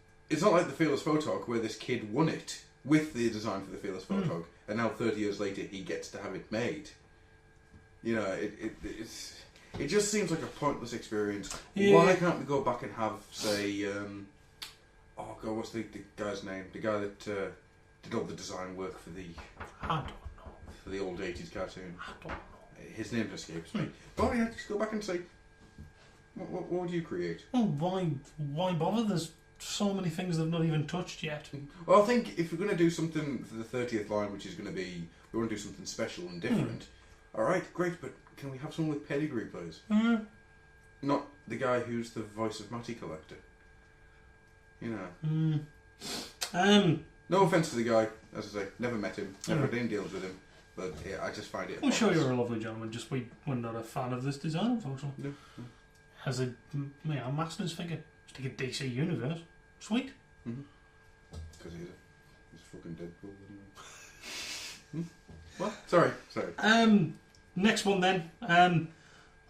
not like the Fearless Photog where this kid won it with the design for the Fearless Photog, and now 30 years later he gets to have it made. You know, it just seems like a pointless experience.
Yeah.
Why can't we go back and have, say, what's the guy's name? The guy that did all the design work for the
I don't know.
for the old 80s cartoon.
I don't know.
His name escapes me. But yeah, just go back and say, what would you create?
Well, why bother? There's so many things they've not even touched yet.
Well, I think if we're going to do something for the 30th line, which is going to be, we want to do something special and different. Alright, great, but can we have someone with pedigree, please? Not the guy who's the voice of Matty Collector. You know. No offence to the guy, as I say, never met him, never had any deals with him, but yeah, I just find it...
I'm sure you're a lovely gentleman, just we're not a fan of this design, unfortunately.
No.
As a Masters figure, just like a DC Universe. Sweet.
Because he's fucking Deadpool. What? Sorry.
Next one then. I'm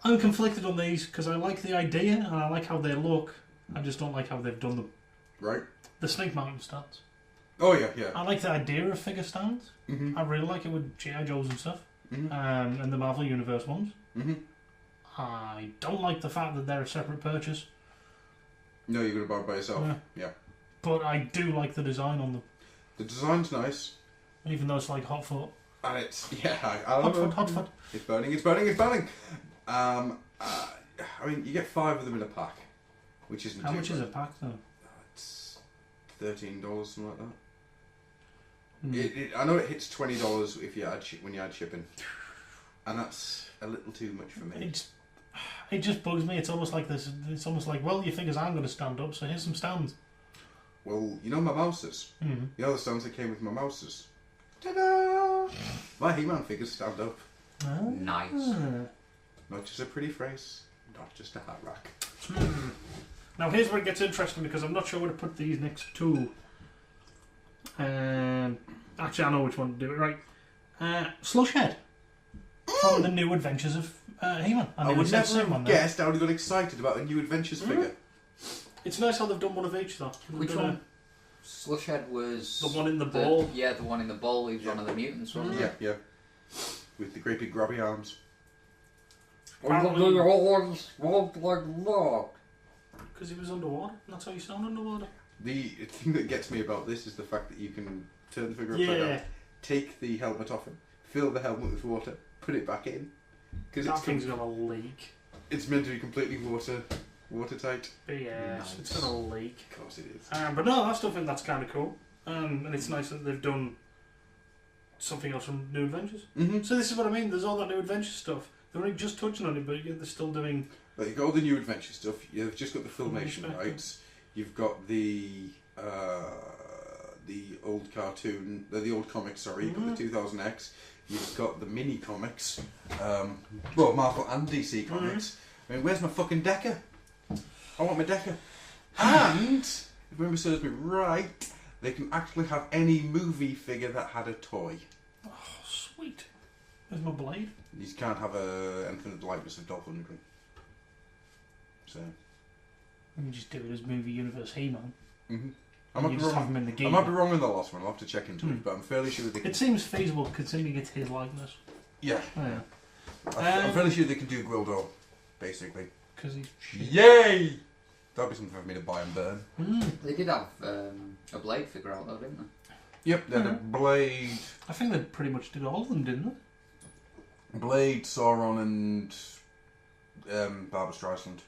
conflicted on these because I like the idea and I like how they look. I just don't like how they've done them.
Right.
The Snake Mountain stands.
Oh yeah.
I like the idea of figure stands.
Mm-hmm.
I really like it with G.I. Joes and stuff.
Mm-hmm.
And the Marvel Universe ones.
Mm-hmm.
I don't like the fact that they're a separate purchase.
No, you're going to buy it by yourself. Yeah.
But I do like the design on them.
The design's nice.
Even though it's like Hot Foot.
And it's, I love it.
Hot Foot.
It's burning. I mean, you get 5 of them in a pack, which isn't
How
too
much
bad.
is a pack though?
It's $13, something like that.
Mm.
I know it hits $20 if you add when you add shipping, and that's a little too much for me.
It just bugs me. It's almost like this. It's almost like, well, your figures aren't going to stand up, so here's some stands.
Well, you know my mouses.
Mm-hmm.
You know the stands that came with my mouses. Ta-da! My He-Man figures stand up.
Nice.
Not just a pretty phrase, not just a hat rack.
Now here's where it gets interesting because I'm not sure where to put these next two. Actually, I know which one to do it. Right, Slushhead from the New Adventures of He-Man.
I would never have guessed I would have got excited about a new Adventures figure.
It's nice how they've done one of each, though.
Which one? Slushhead was...
The one in the ball.
Yeah, the one in the ball. He was one of the mutants, wasn't
Yeah, yeah. With the great big grabby arms.
Because he was underwater. That's how you sound underwater.
The thing that gets me about this is the fact that you can turn the figure upside down, take the helmet off him, fill the helmet with water, put it back in. Because
That thing's gonna leak.
It's meant to be completely watertight.
Yes,
Nice.
it's gonna leak.
Of course it is.
But no, I still think that's kind of cool. And it's nice that they've done something else from New Adventures.
Mm-hmm.
So this is what I mean. There's all that New Adventures stuff. They're only just touching on it, but they're still doing.
But you've got all the New Adventure stuff. You've just got the Filmation
Respect
rights. You've got the old cartoon, the old comics. Sorry, you've got the 2000X. You've got the mini comics. Well, Marvel and DC comics. I mean, where's my fucking Decker? I want my Decker. And if memory serves me right, they can actually have any movie figure that had a toy.
Oh, sweet. There's my blade.
You can't have anything of the likeness of Dolph Lundgren. So.
You can just do it as movie universe He-Man.
Mm-hmm. I
You just have him in the game.
might be wrong on the last one. I'll have to check into it, but I'm fairly sure they can.
It seems feasible considering it's his likeness.
Yeah.
Oh, yeah.
I'm fairly sure they can do Gwildor, basically.
Because he's.
Yay! That'd be something for me to buy and burn.
They did have a Blade figure out though, didn't they?
Yep, they had a Blade,
I think they pretty much did all of them, didn't they?
Blade, Sauron, and Barbara Streisand.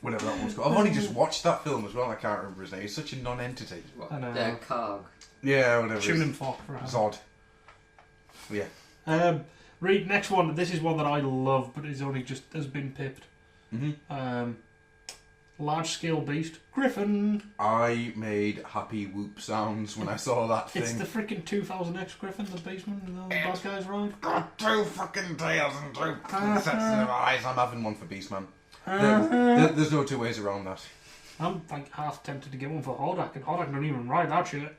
Whatever that one's called. I've only just watched that film as well. I can't remember his name. He's such a non-entity.
What?
I know.
Karg.
Yeah, whatever.
Tuning fork for
Zod. Yeah.
Read next one. This is one that I love, but it's only just has been pipped.
Mm-hmm.
Large scale beast Griffin.
I made happy whoop sounds when I saw that thing.
It's the freaking 2000X Griffin, the basement, and all the bad guys ride.
Got two fucking tails and two sets of eyes. I'm having one for Beastman. There's no two ways around that.
I'm like half tempted to get one for Hordak, and Hordak don't even ride that shit.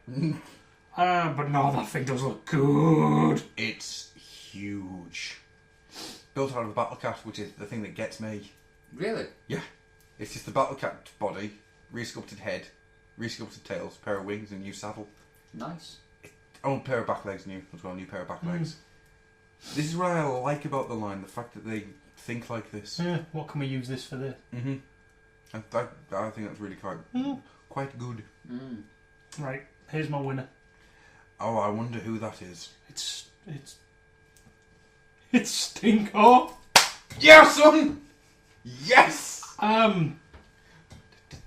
But no, that thing does look good.
It's huge. Built out of a Battle Cat, which is the thing that gets me.
Really?
Yeah. It's just the Battle Cat body, resculpted head, resculpted tails, pair of wings, and new saddle.
Nice.
Oh, pair of back legs new as well, new pair of back legs. This is what I like about the line, the fact that they think like this.
Yeah, what can we use this for this?
Mm-hmm. I think that's really quite good.
Mm.
Right, here's my winner.
Oh, I wonder who that is.
It's Stinko.
Yes, son! Yes!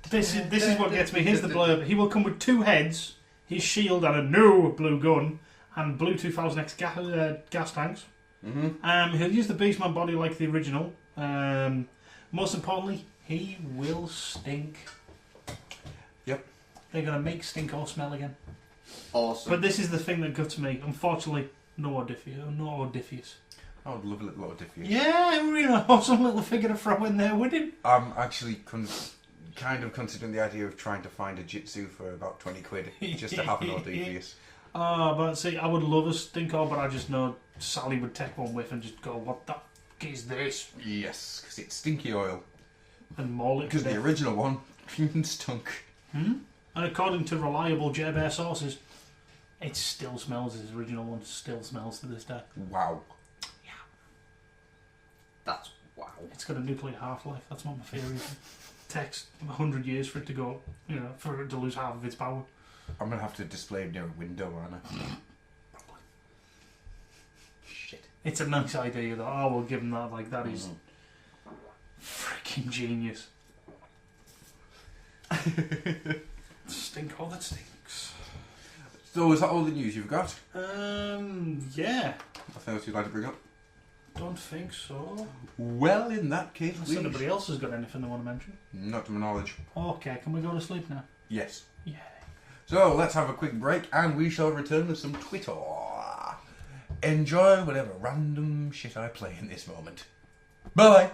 This is what gets me. Here's the blurb. He will come with 2 heads, his shield and a new blue gun, and blue 2000X gas tanks.
Mm-hmm.
He'll use the Beastman body like the original. Most importantly, he will stink.
Yep.
They're going to make Stinko smell again.
Awesome.
But this is the thing that guts me. Unfortunately, no Odysseus.
I would love a little Odysseus.
Yeah, really awesome little figure to throw in there with him.
I'm actually kind of considering the idea of trying to find a Jitsu for about 20 quid just to have an Odysseus.
But see, I would love a Stinko, but I just know Sally would take one whiff and just go, "What the f*** is this?"
Yes, because it's stinky oil.
And maul it.
Because the original one stunk.
And according to reliable J-Bear sources, it still smells. His original one still smells to this day.
Wow.
That's wow.
It's got a nuclear half-life. That's what my theory is. It takes 100 years for it to go, for it to lose half of its power.
I'm going to have to display it near a window, aren't I? Shit.
It's a nice idea, though. I will give him that. Like, that is freaking genius. Stink all that stinks.
So is that all the news you've got?
Yeah.
Nothing else you'd like to bring up?
Don't think so.
Well, in that case,
Unless anybody else has got anything they want to mention.
Not to my knowledge.
Okay, can we go to sleep now?
Yes.
Yeah.
So let's have a quick break and we shall return with some Twitter. Enjoy whatever random shit I play in this moment. Bye.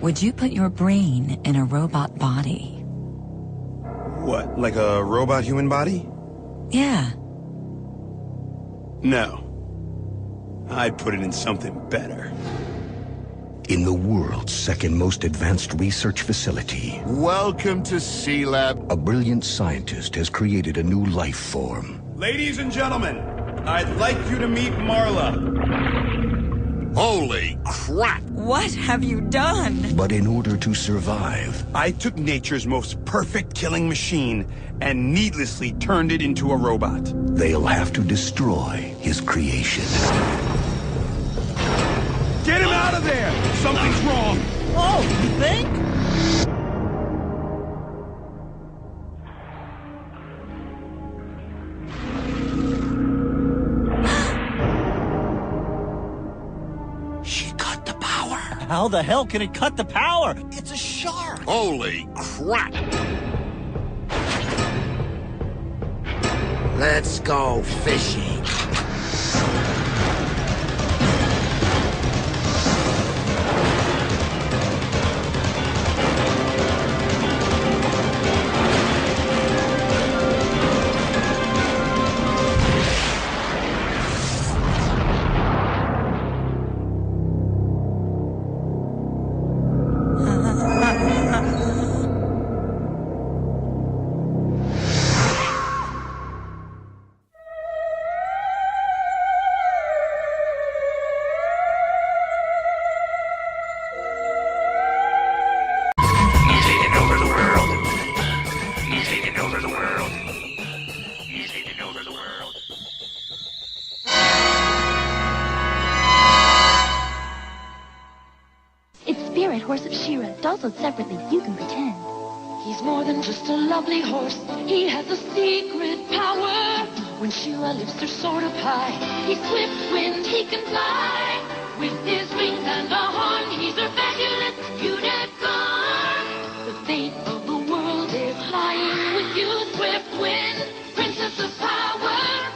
Would you put your brain in a robot body?
What, like a robot human body?
Yeah.
No. I'd put it in something better.
In the world's second most advanced research facility,
Welcome to C-Lab.
a brilliant scientist has created a new life form.
Ladies and gentlemen, I'd like you to meet Marla.
Holy crap!
What have you done?
But in order to survive,
I took nature's most perfect killing machine and needlessly turned it into a robot.
they'll have to destroy his creation.
Get him out of there! Something's wrong!
Oh, you think?
She cut the power.
How the hell can it cut the power? It's a shark.
Holy crap! Let's go fishing.
It's Spirit, horse of She-Ra, dazzled separately. You can pretend.
He's more than just a lovely horse. He has a secret power. When She-Ra lifts her sword up high, he's swift wind, he can fly. With his wings and a horn, he's a fabulous unicorn. The fate of the world is flying with you, Swift Wind, Princess of Power.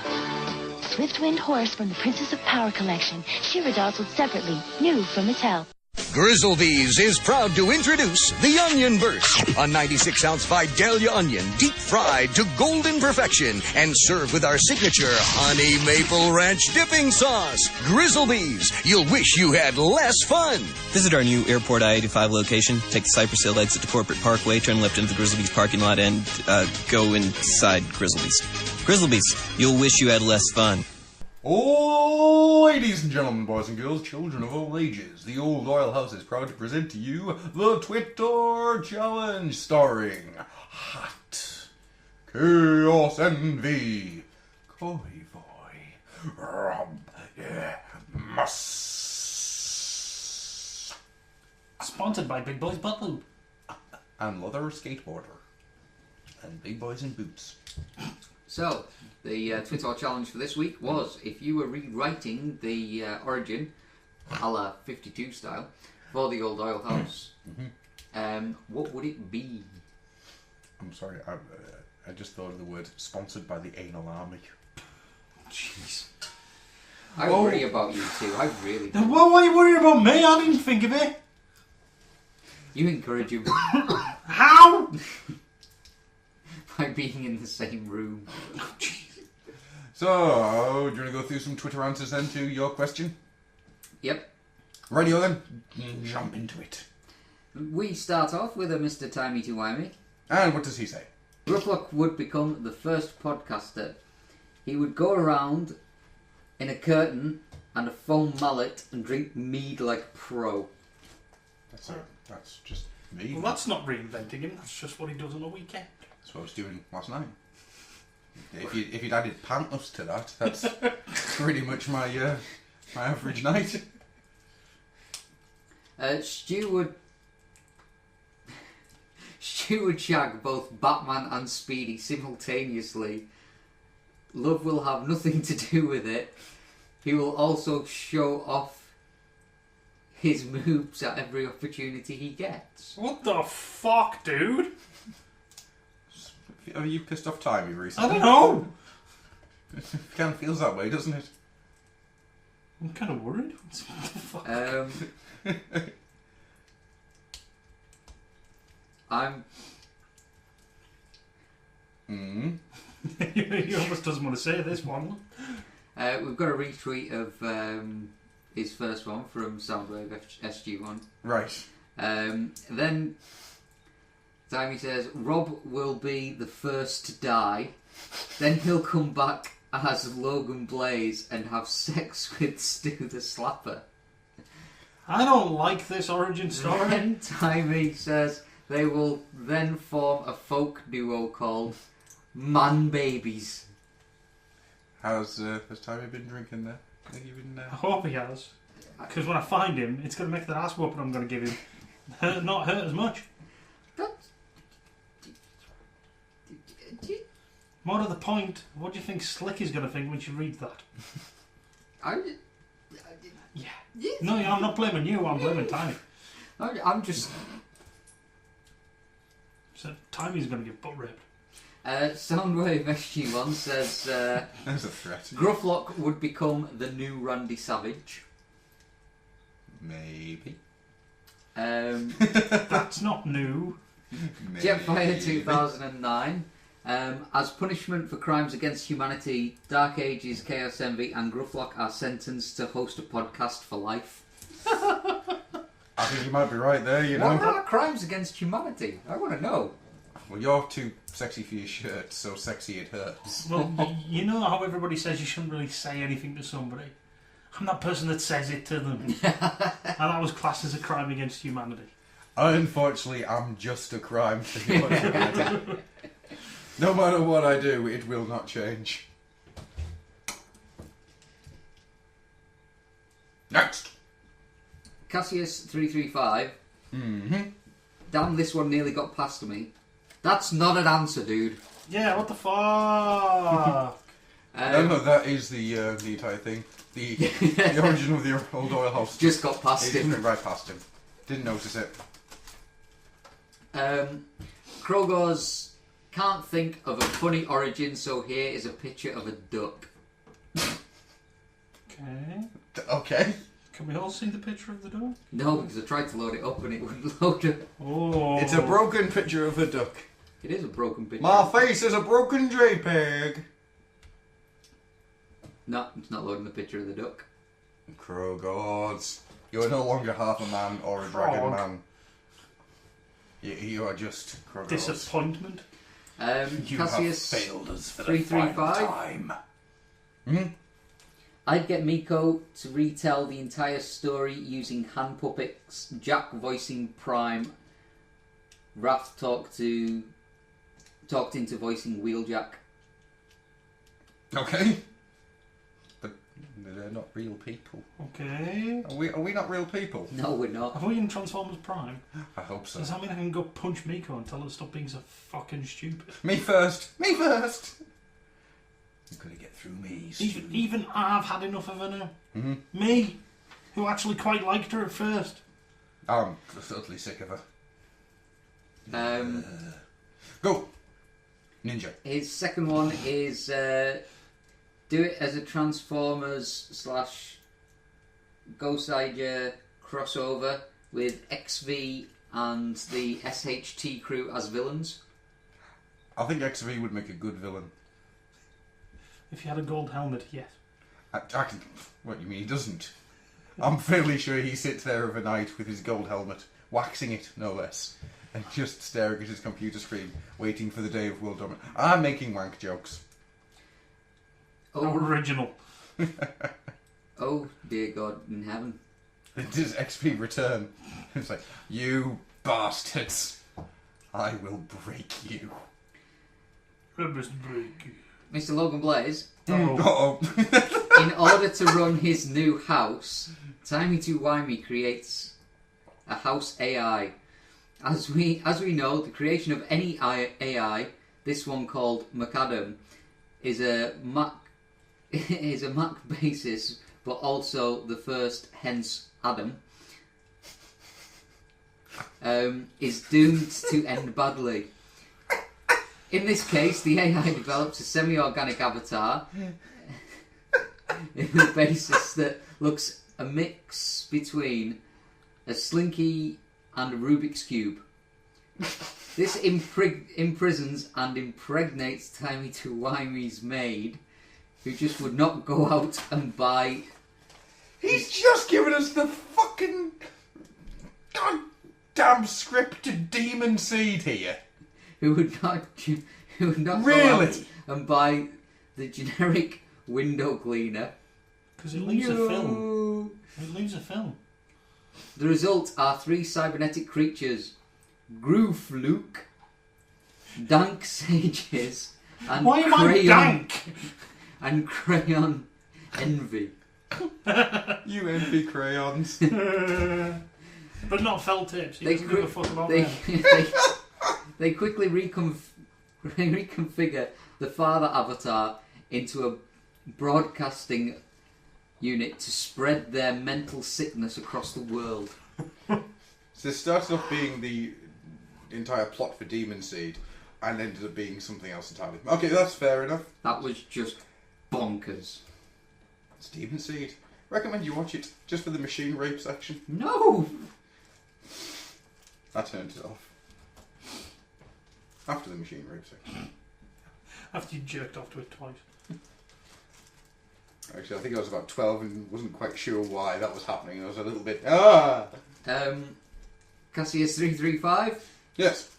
Swift-Wind Horse from the Princess of Power collection. She-Ra dazzled separately. New from Mattel.
Grizzlebees is proud to introduce the Onion Burst, a 96-ounce Vidalia onion deep-fried to golden perfection and served with our signature Honey Maple Ranch dipping sauce. Grizzlebees, you'll wish you had less fun.
Visit our new Airport I-85 location, take the Cypress Hill exit to Corporate Parkway, turn left into the Grizzlebees parking lot, and go inside Grizzlebees. Grizzlebees, you'll wish you had less fun.
Oh, ladies and gentlemen, boys and girls, children of all ages, the Old Oil House is proud to present to you the Twitter Challenge, starring Hot, Chaos Envy, Coy Boy, Rob, Mus,
Sponsored by Big Boys Butt Lube.
and Leather Skateboarder, and Big Boys in Boots.
So, the Twitter challenge for this week was, if you were rewriting the origin, a la 52 style, for the Old Oil House, what would it be?
I'm sorry, I just thought of the word sponsored by the Anal Army.
Jeez.
I worry about you two, I really do.
Well, why are you worrying about me? I didn't think of it.
You encourage him
How?
by being in the same room.
So, do you want to go through some Twitter answers then to your question?
Yep.
Radio then, jump into it.
We start off with a Mr. Timey-Wimey.
And what does he say?
Rufflock would become the first podcaster. He would go around in a curtain and a foam mallet and drink mead like a pro.
That's just me.
Well, that's not reinventing him. That's just what he does on a weekend.
That's what I was doing last night. If you'd added Pantos to that, that's pretty much my average night.
Stu would shag both Batman and Speedy simultaneously. Love will have nothing to do with it. He will also show off his moves at every opportunity he gets.
What the fuck, dude?
Have you pissed off Timey recently?
I don't know.
It kind of feels that way, doesn't it?
I'm kind of worried. What the fuck?
I'm...
He almost doesn't want to say this one.
We've got a retweet of his first one from Soundwave SG1.
Right.
Then Timey says, Rob will be the first to die. Then he'll come back as Logan Blaze and have sex with Stu the Slapper.
I don't like this origin story.
Then Timey says they will then form a folk duo called Man Babies.
Has Timey been drinking there? I think you've been.
I hope he has. Because when I find him, it's going to make that ass whooping I'm going to give him not hurt as much. More to the point, what do you think Slick is going to think when she reads that? Yeah. No, I'm not blaming you, I'm blaming Timey.
I'm just...
So Timey's going to get butt ripped.
Soundwave SG1 says...
There's a threat.
Grufflock would become the new Randy Savage.
Maybe.
That's not new.
Maybe.
Jetfire 2009. As punishment for crimes against humanity, Dark Ages, Chaos Envy and Grufflock are sentenced to host a podcast for life.
I think you might be right there, you know.
What are crimes against humanity? I want to know.
Well, you're too sexy for your shirt, so sexy it hurts.
Well, you know how everybody says you shouldn't really say anything to somebody? I'm that person that says it to them. And that was classed as a crime against humanity.
Unfortunately, I'm just a crime for humanity. No matter what I do, it will not change. Next!
Cassius335.
Mm-hmm.
Damn, this one nearly got past me. That's not an answer, dude.
Yeah, what the fuck?
No, that is the entire thing. The origin of the old oil house.
Just got past him.
Went right past him. Didn't notice it.
Krogos can't think of a funny origin, so here is a picture of a duck.
Okay.
Okay.
Can we all see the picture of the duck?
No, because I tried to load it up and it wouldn't load it.
Oh.
It's a broken picture of a duck.
It is a broken picture.
My face is a broken JPEG.
No, it's not loading the picture of the duck.
Krogos. You're no longer half a man or a dragon man. You are just Krogos.
Disappointment.
You
Cassius
have failed us for
335.
the final time. Mm-hmm.
I'd get Miko to retell the entire story using hand puppets, Jack voicing Prime, Raph talked into voicing Wheeljack.
Okay. But they're not real people.
Okay.
Are we not real people?
No, we're not.
Have we in Transformers Prime?
I hope so.
Does that mean I can go punch Miko and tell her to stop being so fucking stupid?
Me first! Me first! You're gonna get through me.
Even I've had enough of her now.
Mm-hmm.
Me, who actually quite liked her at first.
I'm totally sick of her. Go! Ninja.
His second one is do it as a Transformers / Goseiger crossover with XV and the SHT crew as villains.
I think XV would make a good villain.
If he had a gold helmet, yes.
I can. What you mean he doesn't? I'm fairly sure he sits there of a night with his gold helmet, waxing it, no less, and just staring at his computer screen, waiting for the day of world domination. I'm making wank jokes.
Oh, original.
Oh, dear God in heaven.
Does XP return? It's like, you bastards, I will break you.
Mr. Logan Blaze,
Uh-oh.
in order to run his new house, Timey2Wimey creates a house AI. As we know, the creation of any AI, this one called McAdam, is a Mac basis, but also the first, hence Adam, is doomed to end badly. In this case, the AI develops a semi-organic avatar in the basis that looks a mix between a Slinky and a Rubik's Cube. This imprisons and impregnates Timey2Wimey's maid, who just would not go out and buy.
He's just given us the fucking goddamn scripted demon seed here.
Who would not go
Really?
out and buy the generic window cleaner.
Because it leaves a film. It leaves a film.
The result are 3 cybernetic creatures: Groofluke, Dank Sages, and
Why am I dank?
And Crayon Envy.
You envy crayons.
But not felt tips. He
They
doesn't give a fuck about
they,
them.
they quickly reconfigure the father avatar into a broadcasting unit to spread their mental sickness across the world.
So this started off being the entire plot for Demon Seed and ended up being something else entirely. Okay, that's fair enough.
That was just bonkers.
It's Demon Seed. Recommend you watch it just for the machine rape section.
No!
I turned it off. After the machine rape section.
After you jerked off to it twice.
Actually, I think I was about 12 and wasn't quite sure why that was happening. I was a little bit...
Cassius 335?
Yes.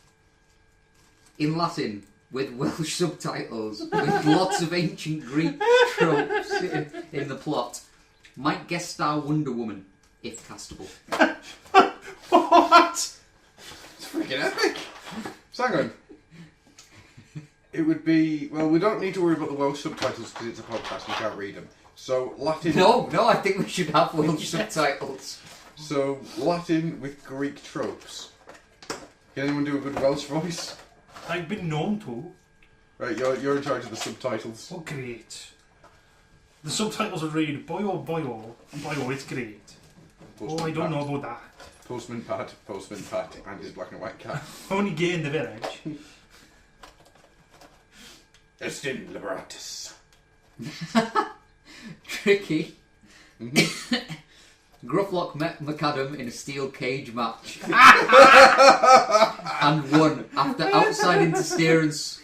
In Latin, with Welsh subtitles, with lots of ancient Greek tropes in the plot. Might guest star Wonder Woman, if castable.
What?
It's freaking epic. So hang on. It would be... Well, we don't need to worry about the Welsh subtitles because it's a podcast and you can't read them. So, Latin...
No, I think we should have Welsh subtitles.
So, Latin with Greek tropes. Can anyone do a good Welsh voice?
I've been known to.
Right, you're in charge of the subtitles.
Oh, great. The subtitles would read, boy, and boy, it's great.
Postman
I don't
Pat.
know about that.
Postman Pat, and his black and white cat.
Only gay in the village.
Estin Liberatus.
Tricky. Grufflock met McAdam in a steel cage match. And won after outside interference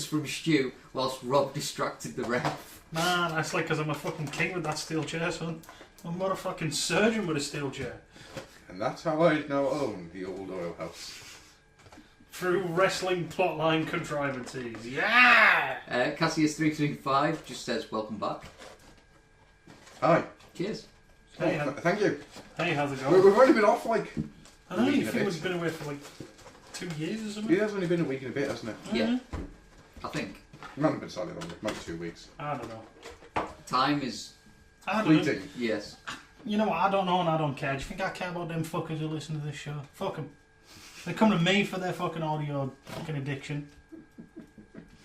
from Stu whilst Rob distracted the ref.
Man, that's like because I'm a fucking king with that steel chair, son. I'm not a fucking surgeon with a steel chair.
And that's how I now own the old oil house.
Through wrestling plotline contrivances. Yeah!
Cassius 335 just says welcome back.
Hi.
Cheers.
Hey,
thank you.
Hey, how's it going?
We've only been off like...
I know you feel we've been away for like 2 years or something.
It has only been a week and a bit, hasn't it?
Yeah. I think.
It might have been slightly longer. Maybe 2 weeks.
I don't know.
Time is...
I don't know.
Fleeting.
Yes.
You know what? I don't know and I don't care. Do you think I care about them fuckers who listen to this show? Fuck them. They come to me for their fucking audio fucking addiction.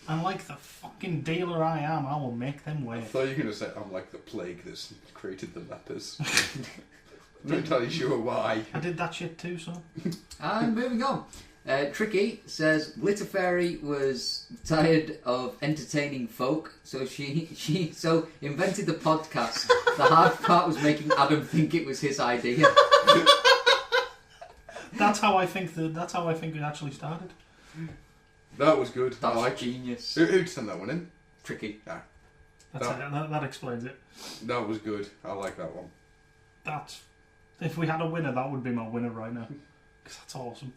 And like the fucking dealer I am, I will make them
I
wait.
thought you were going to say I'm like the plague that's created the lepers. I'm not entirely sure why.
I did that shit too, son.
And moving on. Tricky says Glitter Fairy was tired of entertaining folk, so she invented the podcast. The hard part was making Adam think it was his idea.
That's how I think it actually started.
That was good.
That's
I like
genius.
Who'd send that one in?
Tricky.
Yeah.
That explains it.
That was good. I like that one.
That's... If we had a winner, that would be my winner right now. Because that's awesome.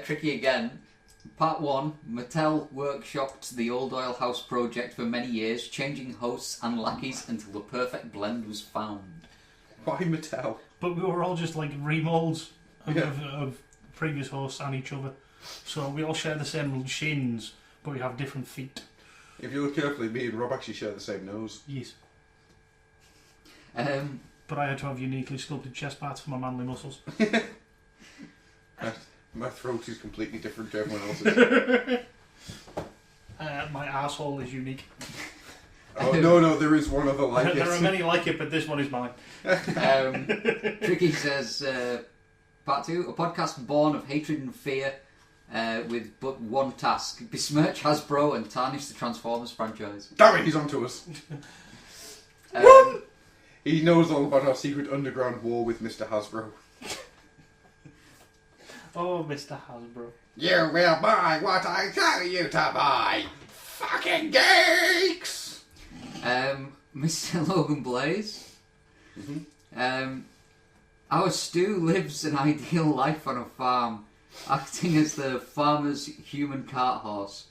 Tricky again. Part 1. Mattel workshopped the Old Oil House project for many years, changing hosts and lackeys until the perfect blend was found.
Why Mattel?
But we were all just like remolds of previous hosts and each other. So we all share the same shins, but we have different feet.
If you look carefully, me and Rob actually share the same nose.
Yes. But I had to have uniquely sculpted chest parts for my manly muscles.
My throat is completely different to everyone else's.
My asshole is unique.
Oh, no, there is one other like it.
There are many like it, but this one is mine.
Tricky says, Part 2, a podcast born of hatred and fear with but one task: besmirch Hasbro and tarnish the Transformers franchise.
Damn it, he's onto us. He knows all about our secret underground war with Mr. Hasbro.
Oh, Mr. Hasbro.
You will buy what I tell you to buy. Fucking geeks!
Mr. Logan Blaze. Our Stu lives an ideal life on a farm, acting as the farmer's human cart horse.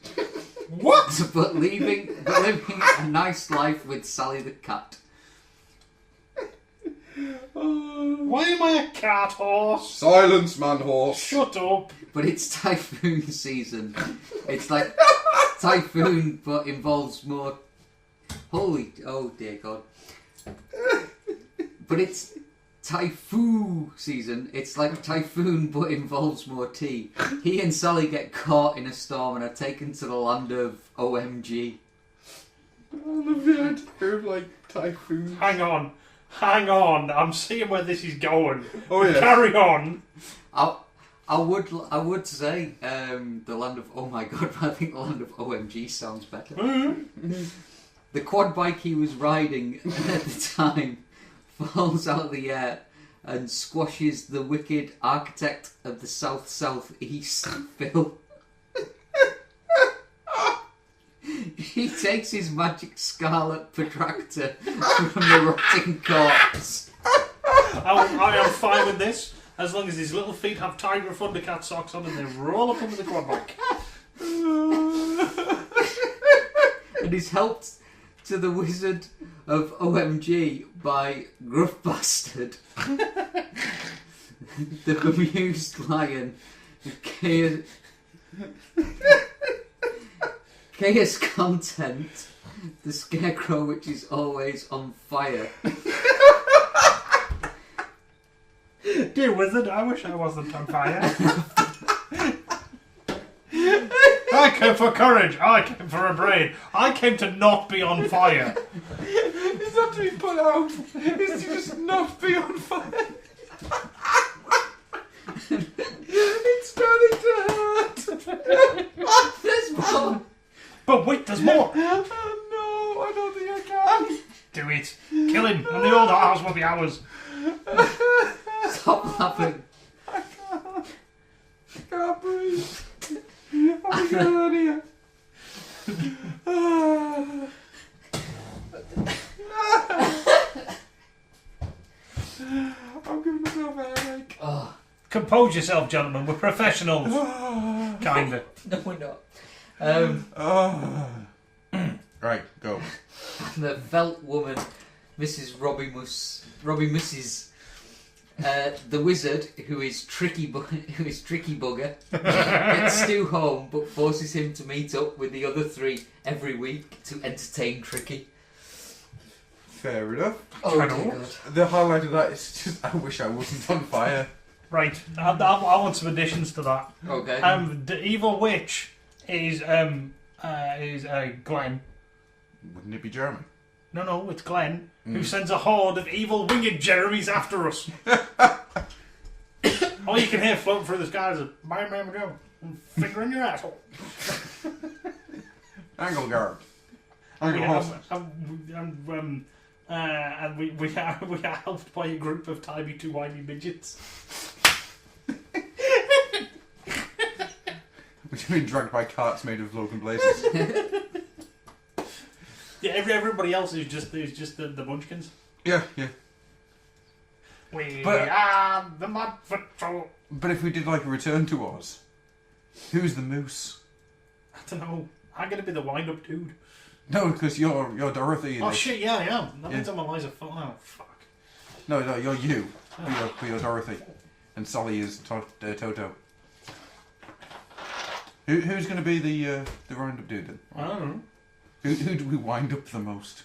What?
but living a nice life with Sally the cat.
Why am I a cart horse?
Silence, man horse.
Shut up.
But it's typhoon season. It's like typhoon, but involves more. Oh dear God. But it's typhoon season. It's like typhoon, but involves more tea. He and Sally get caught in a storm and are taken to the land of OMG.
I love the idea of like typhoon.
Hang on. I'm seeing where this is going.
Oh yeah.
Carry on.
I would say the land of oh my god, but I think the land of OMG sounds better. The quad bike he was riding at the time falls out of the air and squashes the wicked architect of the South-South-East, Phil. He takes his magic scarlet protractor from the rotting corpse.
I am fine with this, as long as his little feet have Tiger of Thundercat socks on and they roll up under the quad bike.
And he's helped to the Wizard of OMG by Gruff Bastard, the bemused lion, Chaos Content, the Scarecrow which is always on fire.
Dear Wizard, I wish I wasn't on fire. I came for courage. I came for a brain. I came to not be on fire.
It's not to be put out. It's to just not be on fire. It's starting to hurt.
There's more.
But wait, there's more.
Oh no, I don't think I can.
Do it. Kill him, and the old house will be ours.
Stop laughing.
I can't breathe. I'm going out here. I'm giving myself a headache.
Oh.
Compose yourself, gentlemen. We're professionals. Kinda.
No, we're not.
Right, go.
The Velt woman, Mrs. Robbie Mrs. The Wizard, who is Tricky Bugger, gets Stu home but forces him to meet up with the other three every week to entertain Tricky.
Fair enough.
Oh my god.
The highlight of that is just, I wish I wasn't on fire.
Right, I want some additions to that.
Okay.
The evil witch is Glenn.
Wouldn't it be German?
No, it's Glenn, who sends a horde of evil winged Jeremys after us. All you can hear floating through the sky is a bang, bang, bang, finger in your asshole.
Angle guard.
And we are helped by a group of timey-wimey midgets.
Which have been dragged by carts made of Logan Blazes.
Yeah, everybody else is just the Munchkins.
Yeah.
We are the Mud Patrol.
But if we did like a return to Oz, who's the moose?
I don't know. I'm gonna be the wind-up dude.
No, because you're Dorothy.
Oh shit! Yeah, I am. That means I'm Eliza. Oh fuck.
No, you're you. You're Dorothy, and Solly is Toto. Who's going to be the round-up dude then?
I don't know.
Who do we wind up the most?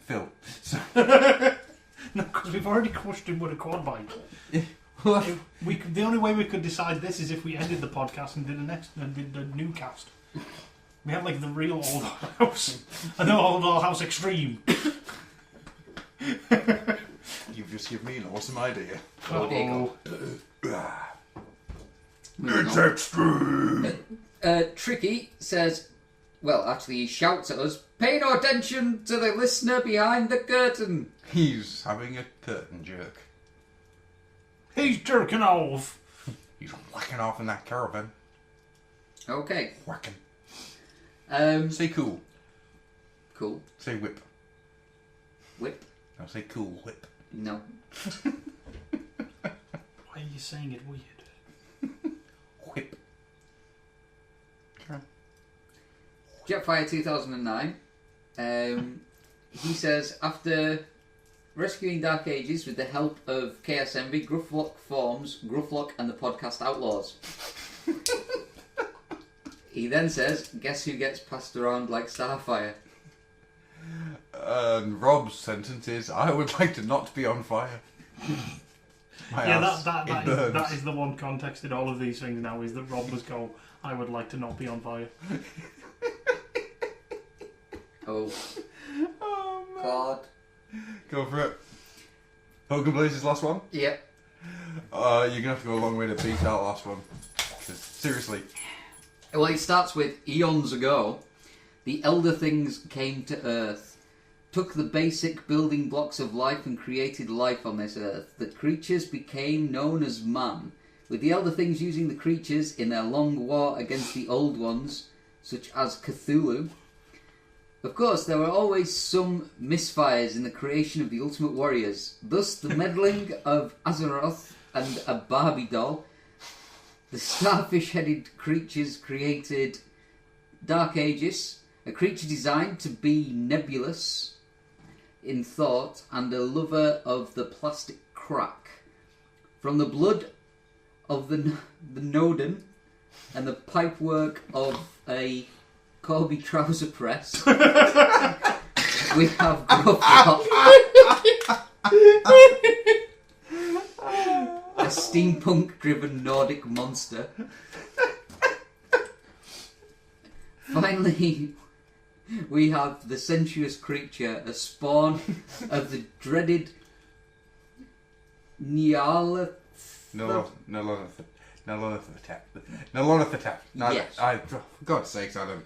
Phil. So.
No, because we've already crushed him with a quad bike. The only way we could decide this is if we ended the podcast and did a new cast. We have like the real Old House and the Old House Extreme.
You've just given me an awesome idea.
Oh, there you go.
It's extreme.
Tricky says, well, actually, he shouts at us, pay no attention to the listener behind the curtain.
He's having a curtain jerk.
He's jerking off.
He's whacking off in that caravan.
Okay.
Whacking.
Say
cool.
Cool.
Say whip.
Whip.
No, say cool. Whip.
No.
Why are you saying it weird?
Whip.
Jetfire 2009. He says, after rescuing Dark Ages with the help of Chaos Envy, Grufflock forms Grufflock and the Podcast Outlaws. He then says, guess who gets passed around like Starfire?
And Rob's sentence is, I would like to not be on fire.
That is the one context in all of these things now, is that Rob was go, I would like to not be on fire.
Oh God.
Go for it. Hogan Blaze's last one?
Yep.
You're going to have to go a long way to beat that last one. 'Cause seriously.
Well, it starts with eons ago. The Elder Things came to Earth, took the basic building blocks of life and created life on this Earth. The creatures became known as man, with the Elder Things using the creatures in their long war against the Old Ones, such as Cthulhu. Of course, there were always some misfires in the creation of the Ultimate Warriors. Thus, the meddling of Azeroth and a Barbie doll. The starfish-headed creatures created Dark Aegis, a creature designed to be nebulous in thought and a lover of the plastic crack. From the blood of the Nodin and the pipework of a Corby trouser press, we have Grufflock, a steampunk-driven Nordic monster. Finally, we have the sensuous creature, a spawn of the dreaded Nyarlathotep.
Nyarlathotep.
Yes.
For God's sakes, I don't.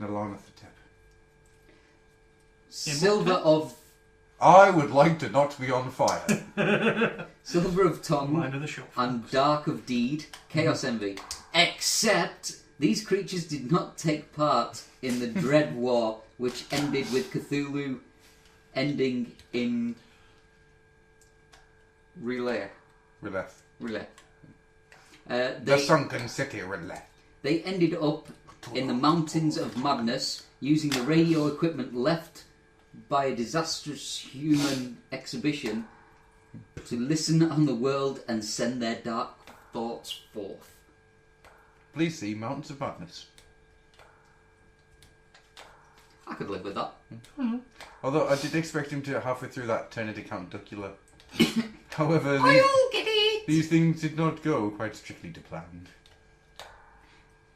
Nyarlathotep.
Silver of...
I would like to not be on fire.
Silver of Tongue
Line of the shop.
and Dark of Deed, Chaos Envy. Except these creatures did not take part in the Dread War, which ended with Cthulhu ending in Relay.
The
They
sunken city relay.
They ended up in the Mountains of Madness using the radio equipment left by a disastrous human exhibition to listen on the world and send their dark thoughts forth.
Please see Mountains of Madness.
I could live with that.
Although I did expect him to halfway through that turn into Count Duckula. However,
I'll get it!
these things did not go quite strictly to plan.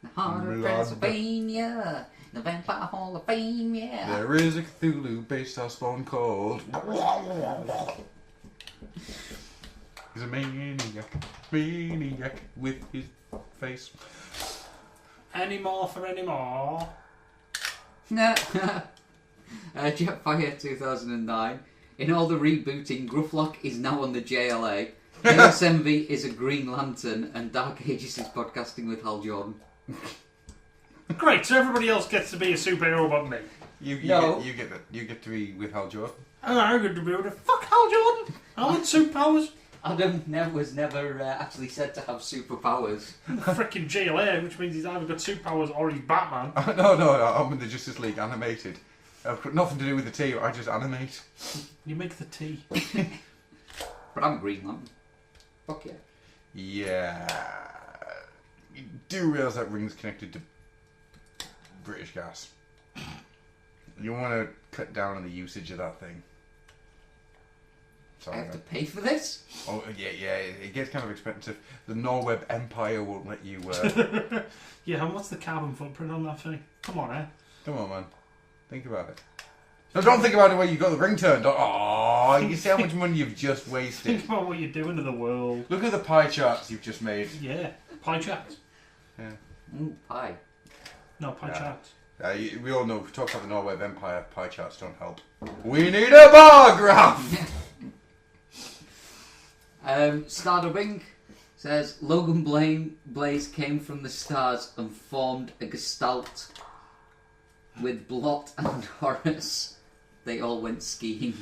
The heart of Pennsylvania, the Vampire Hall of Fame, yeah.
There is a Cthulhu-based house spawn called... He's a maniac with his face.
Any more for any more?
Jetfire 2009. In all the rebooting, Grufflock is now on the JLA. Chaos Envy is a Green Lantern, and Dark Ages is podcasting with Hal Jordan.
Great, so everybody else gets to be a superhero but me.
You get to be with Hal Jordan.
And I get to be able to fuck Hal Jordan. I want superpowers.
Adam was never actually said to have superpowers.
Freaking JLA, which means he's either got superpowers or he's Batman.
No, I'm in the Justice League animated. I've got nothing to do with the tea, I just animate.
You make the tea.
But I'm a Green Lantern. Fuck yeah.
Yeah. You do realise that ring's connected to British Gas. You want to cut down on the usage of that thing. Sorry,
I have to pay for this?
Oh, yeah, it gets kind of expensive. The Norweb Empire won't let you...
Yeah, and what's the carbon footprint on that thing? Come on, eh?
Come on, man. Think about it. No, don't think about it where you got the ring turned. Oh, you see how much money you've just wasted.
Think about what you're doing to the world.
Look at the pie charts you've just made.
Yeah, pie charts.
Yeah.
Ooh, pie.
No, pie charts.
We all know, if we talk about the Norweb Empire, pie charts don't help. We need a bar graph!
Stardubbing Says Logan Blaze came from the stars and formed a gestalt with Blot and Horace. They all went skiing.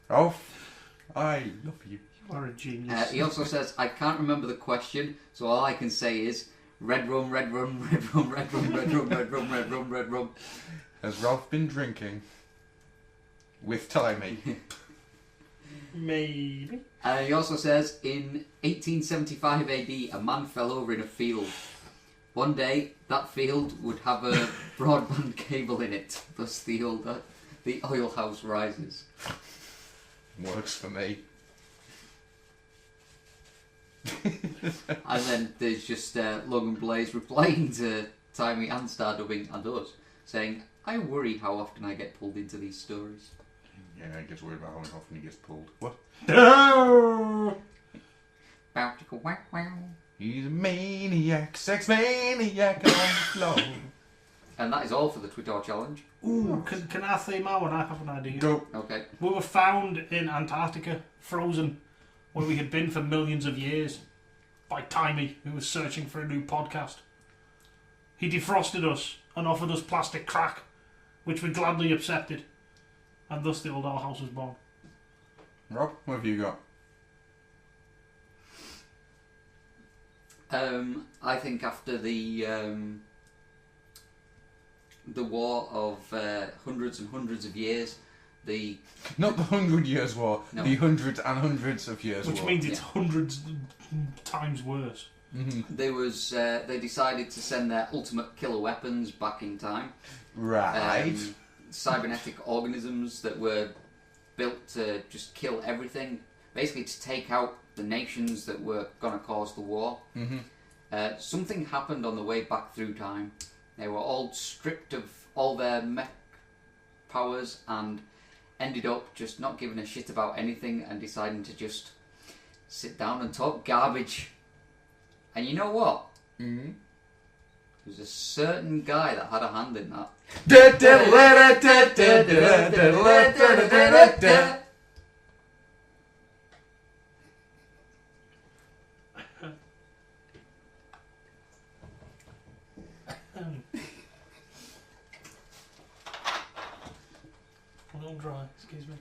Ralph, I love you.
You are a genius.
He also says, I can't remember the question, so all I can say is red rum, red rum, red rum, red rum, red rum, red rum, red rum, red rum.
Has Ralph been drinking? With timing.
Maybe.
He also says, in 1875 AD, a man fell over in a field. One day, that field would have a broadband cable in it. Thus, the oil house rises.
Works for me.
And then there's just Logan Blaze replying to Timey and Stardubbing and us, saying, I worry how often I get pulled into these stories.
Yeah, I get worried about how often he gets pulled. What?
No!
He's a maniac, sex maniac on the floor.
And that is all for the Twitter challenge.
Ooh, can I say my one? I have an idea.
Go.
Okay.
We were found in Antarctica, frozen, where we had been for millions of years, by Timey, who was searching for a new podcast. He defrosted us and offered us plastic crack, which we gladly accepted, and thus the old owl house was born.
Rob, what have you got?
I think after the war of hundreds and hundreds of years,
not the 100 Years' War,
no.
the hundreds and hundreds of years
Which
war.
means it's hundreds times worse.
Mm-hmm.
They decided to send their ultimate killer weapons back in time.
Right.
Cybernetic organisms that were built to just kill everything. Basically to take out the nations that were going to cause the war.
Mm-hmm.
Something happened on the way back through time. They were all stripped of all their mech powers and ended up just not giving a shit about anything and deciding to just sit down and talk garbage. And you know what?
Mm-hmm.
There's a certain guy that had a hand in that.
A little dry, excuse me.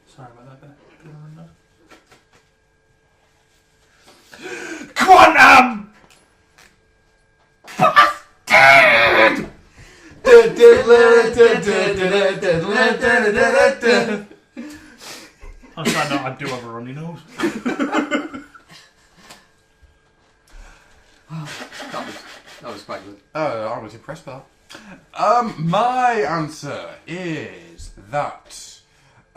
Sorry about that. Quantum! I'm sorry, no, I do have a runny nose.
That was quite good.
I was impressed by that. My answer is that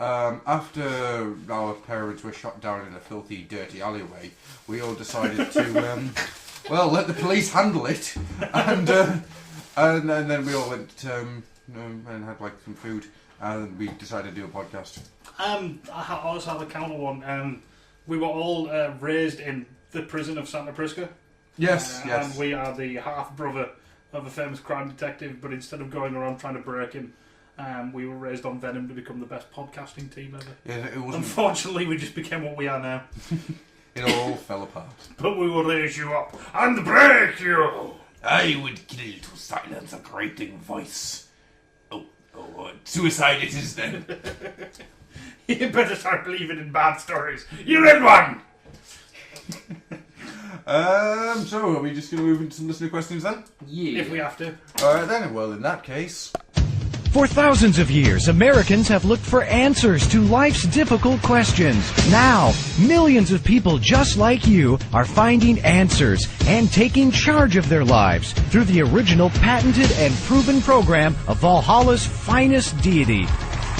after our parents were shot down in a filthy, dirty alleyway, we all decided to, let the police handle it, and then we all went and had like some food, and we decided to do a podcast.
I also have a counter one. We were all raised in the prison of Santa Prisca.
Yes.
And we are the half-brother of a famous crime detective, but instead of going around trying to break him, we were raised on Venom to become the best podcasting team ever.
Yeah, it wasn't...
Unfortunately, we just became what we are now.
It all fell apart.
But we will raise you up and break you!
I would kill to silence a grating voice. Suicide it is then.
You better start believing in bad stories. You're in one!
So are we just going to move into some listener questions then?
Yeah.
If we have to.
Alright then, well in that case...
For thousands of years, Americans have looked for answers to life's difficult questions. Now, millions of people just like you are finding answers and taking charge of their lives through the original patented and proven program of Valhalla's finest deity.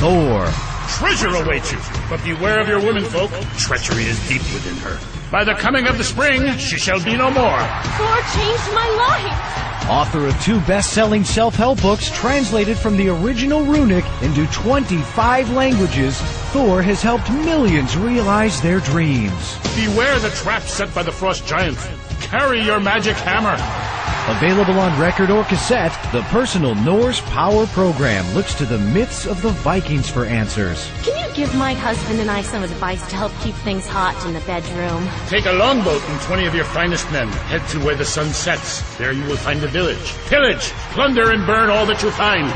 Thor.
Treasure awaits you, but beware of your womenfolk. Treachery is deep within her. By the coming of the spring, she shall be no more.
Thor changed my life.
Author of 2 best-selling self-help books translated from the original runic into 25 languages, Thor has helped millions realize their dreams.
Beware the trap set by the Frost Giant. Carry your magic hammer.
Available on record or cassette, the personal Norse Power Program looks to the myths of the Vikings for answers.
Can you give my husband and I some advice to help keep things hot in the bedroom?
Take a longboat and 20 of your finest men. Head to where the sun sets. There you will find a village. Pillage, plunder, and burn all that you find.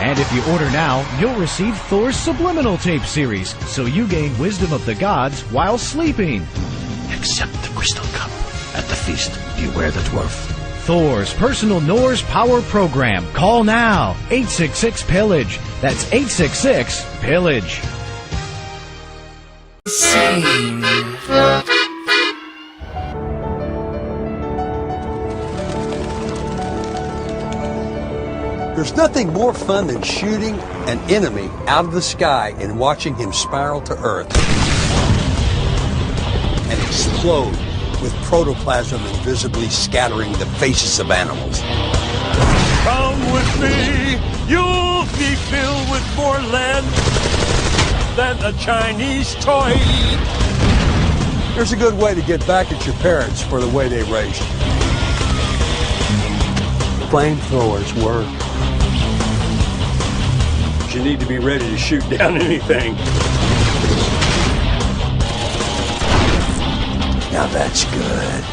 And if you order now, you'll receive Thor's Subliminal Tape series, so you gain wisdom of the gods while sleeping.
Accept the crystal cup. At the feast, beware the dwarf.
Thor's personal Norse Power Program. Call now. 866-PILLAGE. That's 866-PILLAGE.
There's nothing more fun than shooting an enemy out of the sky and watching him spiral to Earth and explode with protoplasm invisibly scattering the faces of animals.
Come with me, you'll be filled with more lead than a Chinese toy.
There's a good way to get back at your parents for the way they raised you. Flamethrowers work. But you need to be ready to shoot down anything. Now that's good.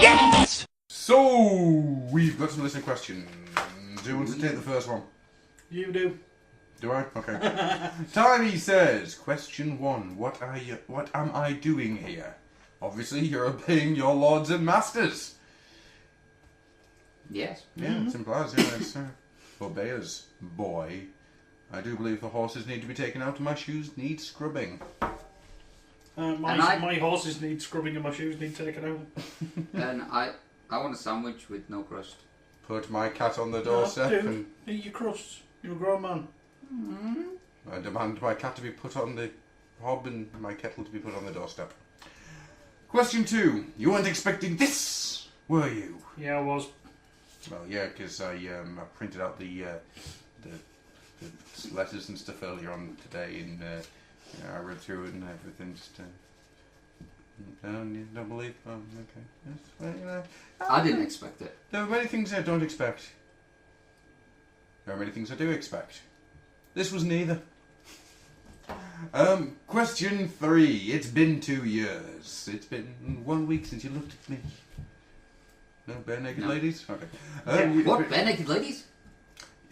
Yes! So, we've got some listener questions. Who wants to take the first one?
You do.
Do I? Okay. Tiny says, question 1, what am I doing here? Obviously, you're obeying your lords and masters.
Yes.
Yeah, it implies, yeah, it's obeyers, boy. I do believe the horses need to be taken out and my shoes need scrubbing.
My horses need scrubbing and my shoes need taken out.
And I want a sandwich with no crust.
Put my cat on the doorstep and...
Eat your crusts. You're a grown man.
I demand my cat to be put on the hob and my kettle to be put on the doorstep. Question 2. You weren't expecting this, were you?
Yeah, I was.
Well, yeah, because I printed out the letters and stuff earlier on today, and I read through it and everything. Just you don't believe? Oh, okay. Yes, well,
I didn't expect it.
There are many things I don't expect. There are many things I do expect. This was neither. Question 3. It's been 2 years. It's been 1 week since you looked at me. No bare naked ladies? Okay.
What, bare naked ladies?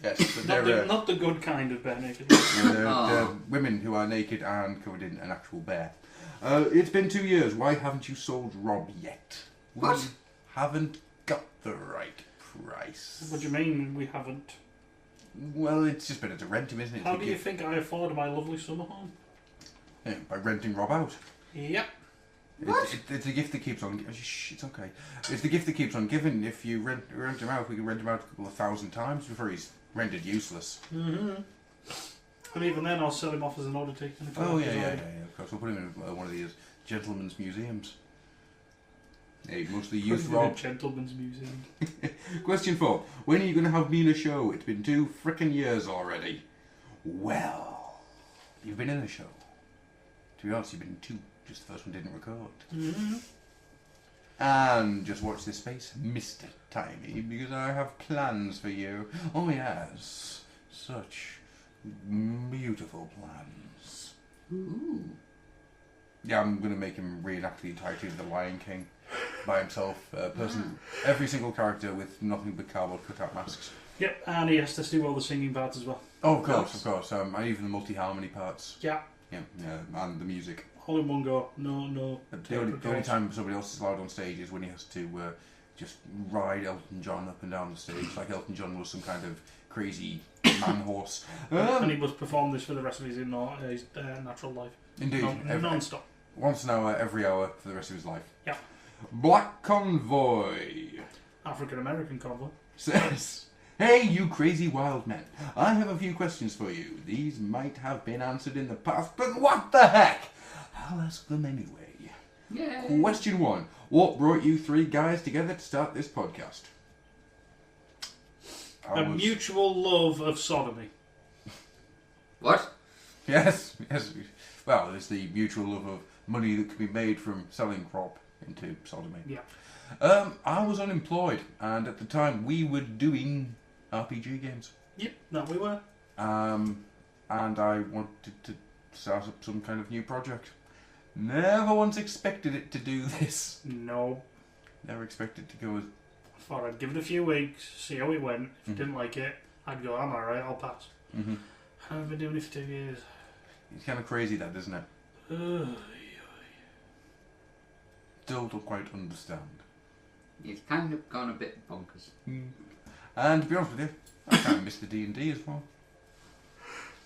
Yes, but
Not the good kind of bare naked.
They're women who are naked and covered in an actual bear. It's been 2 years. Why haven't you sold Rob yet?
What?
We haven't got the right price.
What do you mean we haven't?
Well, it's just better to rent him, isn't it?
How do you think I afford my lovely summer home?
Yeah, by renting Rob out.
Yep.
It's a gift that keeps on... Shh, it's okay. It's the gift that keeps on giving. If you rent him out, we can rent him out a couple of 1,000 times before he's rendered useless.
Mm-hmm. And even then, I'll sell him off as an oddity.
Oh, yeah, of course. We'll put him in one of these gentlemen's museums. Hey, mostly youth Rob.
Gentlemen's museum.
Question 4. When are you going to have me in a show? It's been 2 frickin' years already. Well, you've been in a show. To be honest, you've been in 2. Just the first one didn't record.
Mm-hmm.
And just watch this space, Mr. Tiny, because I have plans for you. Oh yes, such beautiful plans.
Ooh.
Yeah, I'm going to make him reenact the entirety of The Lion King by himself. Every single character with nothing but cardboard cutout masks.
Yep, and he has to do all the singing parts as well.
Oh, of course. And even the multi-harmony parts.
Yeah.
Yeah, and the music.
All in one go. No.
The only time somebody else is allowed on stage is when he has to just ride Elton John up and down the stage, like Elton John was some kind of crazy man horse.
And he must perform this for the rest of his natural life.
Indeed.
Non-stop.
Once an hour, every hour for the rest of his life.
Yeah.
Black Convoy.
African-American convoy.
Says, Hey, you crazy wild men. I have a few questions for you. These might have been answered in the past, but what the heck? I'll ask them anyway.
Yeah.
Question 1. What brought you 3 guys together to start this podcast?
A mutual love of sodomy.
What?
Yes. Well, there's the mutual love of money that can be made from selling crop into sodomy.
Yeah.
I was unemployed, and at the time we were doing RPG games.
Yep, that we were.
And I wanted to start up some kind of new project. Never once expected it to do this.
No.
Never expected to go as...
I thought I'd give it a few weeks, see how it went. If I didn't like it, I'd go, I'm alright, I'll pass.
Mm-hmm.
I've been doing it for 2 years.
It's kind of crazy that, isn't it? Still don't quite understand.
It's kind of gone a bit bonkers.
And to be honest with you, I kind of missed the D&D as well.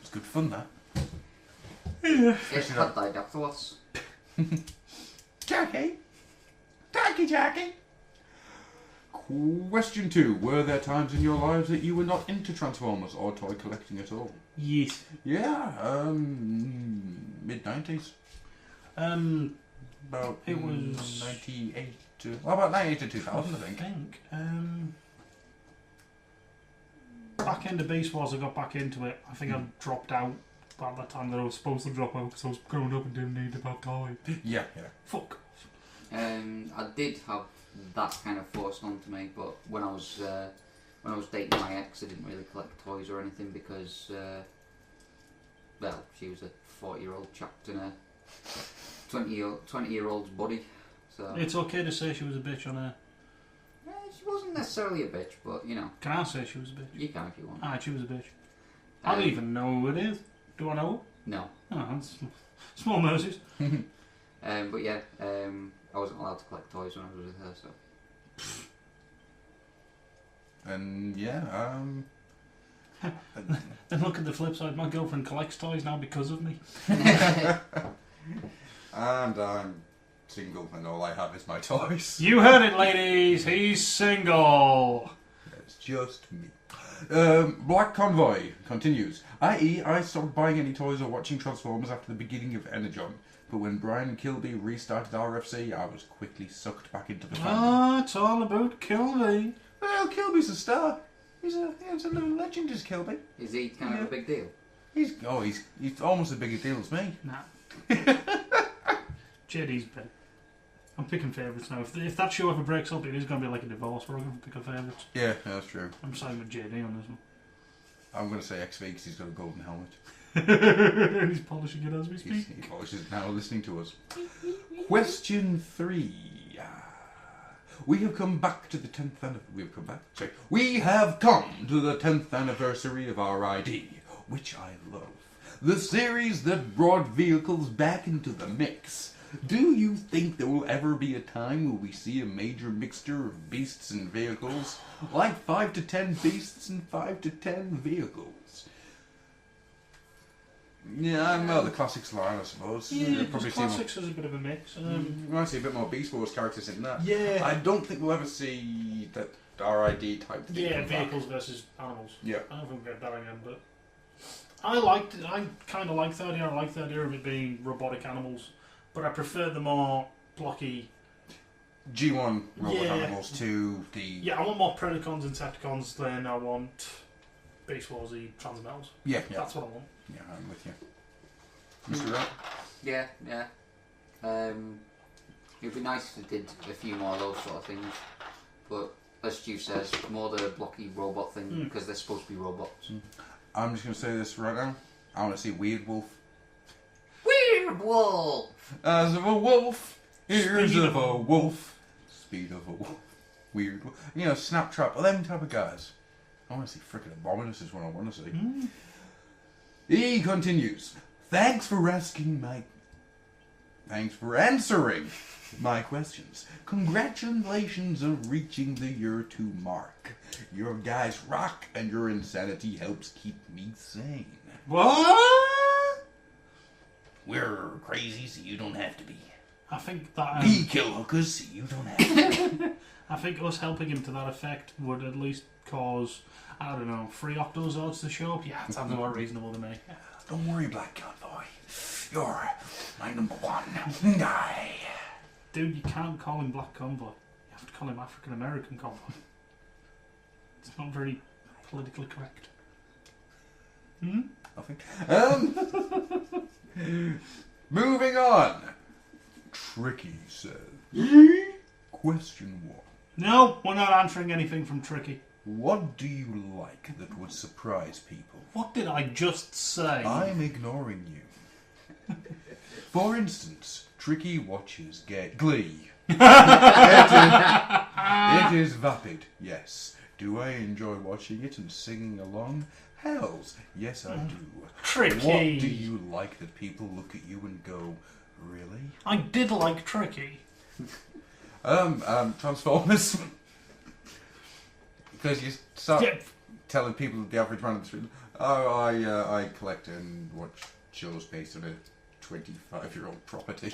It's good fun, that.
Yeah.
It's had Didactylos.
Jackie! Jackie! Question 2. Were there times in your lives that you were not into Transformers or toy collecting at all?
Yes.
Yeah, mid-90s. About
it was
98 to... Well, about 98 to 2000, I think.
Back into Beast Wars, I got back into it. I think I dropped out by that time that I was supposed to drop out because I was growing up and didn't need to buy toys.
Yeah.
Fuck.
I did have that kind of forced onto me, but when I was dating my ex, I didn't really collect toys or anything because, well, she was a 40-year-old trapped in a 20-year-old's body. So
It's okay to say she was a bitch on air.
She wasn't necessarily a bitch, but you know.
Can I say she was a bitch?
You can if you want.
Alright, she was a bitch. I don't even know who it is. Do I know her?
No.
Oh, that's small mercies.
But yeah, I wasn't allowed to collect toys when I was with her, so.
And yeah,
Then look at the flip side. My girlfriend collects toys now because of me.
And I'm single, and all I have is my toys.
You heard it, ladies. He's single.
It's just me. Black Convoy continues. I.e., I stopped buying any toys or watching Transformers after the beginning of Energon. But when Brian Kilby restarted RFC, I was quickly sucked back into the fandom.
Ah, it's all about Kilby.
Well, Kilby's a star. He's a little legend, is Kilby.
Is he kind of a big deal?
He's almost as big a deal as me.
Nah. JD's been. I'm picking favourites now. If that show ever breaks up, it is going to be like a divorce. We're going to pick our favourites.
Yeah, that's true.
I'm siding with JD on this one.
I'm going to say XV because he's got a golden helmet.
And he's polishing it as we speak.
He polishes it now, listening to us. Question 3. We have come back to the 10th anniversary. We have come to the 10th anniversary of RID, which I love. The series that brought vehicles back into the mix. Do you think there will ever be a time where we see a major mixture of beasts and vehicles? Like 5 to 10 beasts and 5 to 10 vehicles? Yeah, well, the classics line, I suppose.
Yeah, because classics is a bit of a mix.
You might see a bit more Beast Wars characters in that.
Yeah.
I don't think we'll ever see that RID type thing.
Yeah, vehicles versus animals.
Yeah.
I don't think we'll get that again, but I kind of like the idea. I like the idea of it being robotic animals, but I prefer the more blocky
G1 robot animals to the...
Yeah, I want more Predacons and Decepticons than I want Beast Warsy Transmetals.
Yeah.
That's what I want.
Yeah, I'm with you. Mr. Rat?
Yeah. It'd be nice if they did a few more of those sort of things, but as Stu says, more the blocky robot thing because they're supposed to be robots.
I'm just going to say this right now. I want to see Weird Wolf.
Weird Wolf!
As of a wolf, ears of a wolf, speed of a wolf, Weird Wolf. You know, Snaptrap, all them type of guys. I want to see frickin' Abominus is what I want to see. He continues. Thanks for answering my questions. Congratulations on reaching the year 2 mark. Your guys rock and your insanity helps keep me sane.
What?
We're crazy so you don't have to be.
I think that...
We kill hookers, you don't have.
I think us helping him to that effect would at least cause, I don't know, 3 Octozords to show up. Yeah, that sounds more reasonable to me. Yeah.
Don't worry, Black Convoy. You're my number one guy.
Dude, you can't call him Black Convoy. You have to call him African American Convoy. It's not very politically correct.
Nothing. Moving on. Tricky says. Question 1.
No, we're not answering anything from Tricky.
What do you like that would surprise people?
What did I just say?
I'm ignoring you. For instance, Tricky watches Glee. It is vapid, yes. Do I enjoy watching it and singing along? Hells, yes I do.
Tricky.
What do you like that people look at you and go, really?
I did like Tricky.
Transformers. Because you start telling people, the average man on the street, oh, I collect and watch shows based on a 25-year-old property.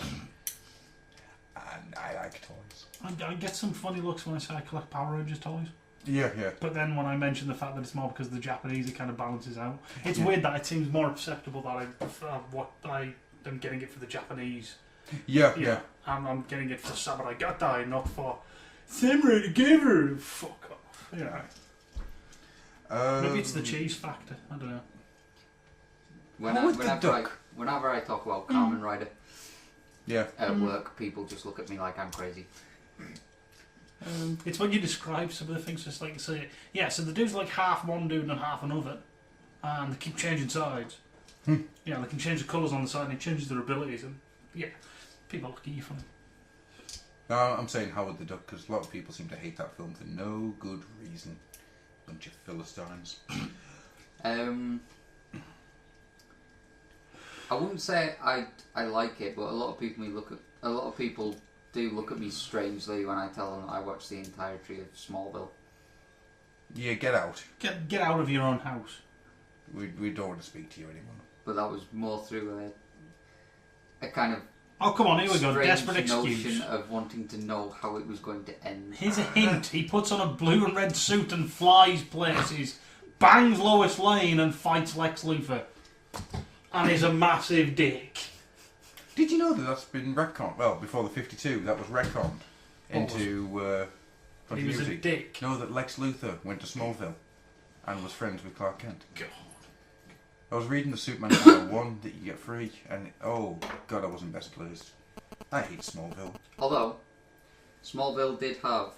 And I like toys.
I get some funny looks when I say I collect Power Rangers toys.
Yeah.
But then when I mention the fact that it's more because of the Japanese, it kind of balances out. It's weird that it seems more acceptable that I prefer what I am getting it for the Japanese.
Yeah.
I'm getting it for Samurai Gatai, not for Samurai Together. Fuck off. Yeah. Maybe it's the cheese factor. I don't know.
Whenever I talk about Kamen Rider at
Mm.
work, people just look at me like I'm crazy.
It's when you describe some of the things, just like say, so the dude's like half one dude and half another, and they keep changing sides. Yeah, they can change the colours on the side and it changes their abilities, and people look at you funny.
No, I'm saying Howard the Duck because a lot of people seem to hate that film for no good reason. Bunch of Philistines.
I wouldn't say I like it, but a lot of people do look at me strangely when I tell them I watched the entirety of Smallville.
Yeah, get out.
Get out of your own house.
We don't want to speak to you anymore.
But that was more through a kind of
come on, here we go. Desperate excuse.
Notion of wanting to know how it was going to end.
Here's a hint. He puts on a blue and red suit and flies places, bangs Lois Lane and fights Lex Luthor. And is a massive dick.
Did you know that that's been retconned? Well, before the 52, that was retconned into continuity.
He was a dick.
No, that Lex Luthor went to Smallville and was friends with Clark Kent.
God.
I was reading the Superman number 1 that you get free, and oh god, I wasn't best pleased. I hate Smallville.
Although, Smallville did have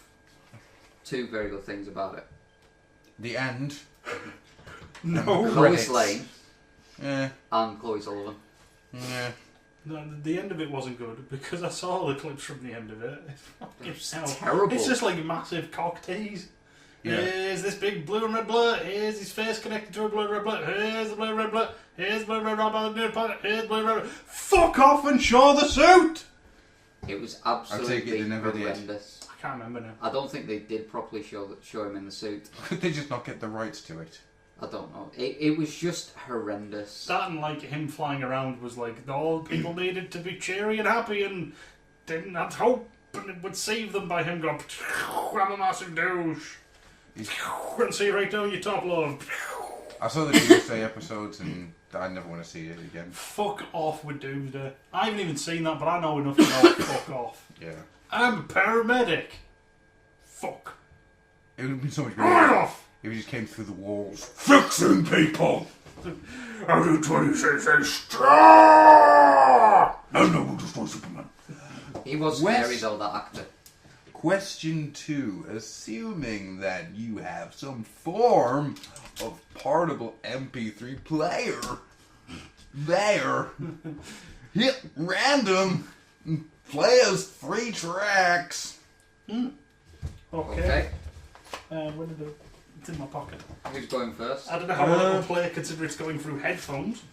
2 very good things about it.
The end.
No.
Lois Lane.
Yeah.
And Chloe Sullivan.
Yeah.
No, the end of it wasn't good because I saw the clips from the end of it.
It's terrible.
It's just like massive cock tease.
Yeah.
Here's this big blue and red blood. Here's his face connected to a blue and red blood. Here's the blue and red blood. Here's the blue and red blood. Here's the blue and red blood. Fuck off and show the suit!
It was absolutely
they never
horrendous.
I can't remember now.
I don't think they did properly show him in the suit.
Could they just not get the rights to it?
I don't know. It was just horrendous.
That and like him flying around was like all people needed to be cheery and happy and didn't have hope, and it would save them by him going, I'm a massive douche. And see right down your top, love.
I saw the Doomsday episodes and I never want to see it again.
Fuck off with Doomsday. I haven't even seen that, but I know enough to know fuck off.
Yeah.
I'm a paramedic. Fuck.
It would have been so much
Right
better
off.
if he just came through the walls. Fixing people!
How do 26 star?
No, we'll destroy Superman.
He was scary though, that actor.
Question 2. Assuming that you have some form of portable MP3 player, hit random and play us 3 tracks.
Okay. Where did it? It's in my pocket.
Who's going first?
I don't know how well it will play considering it's going through headphones.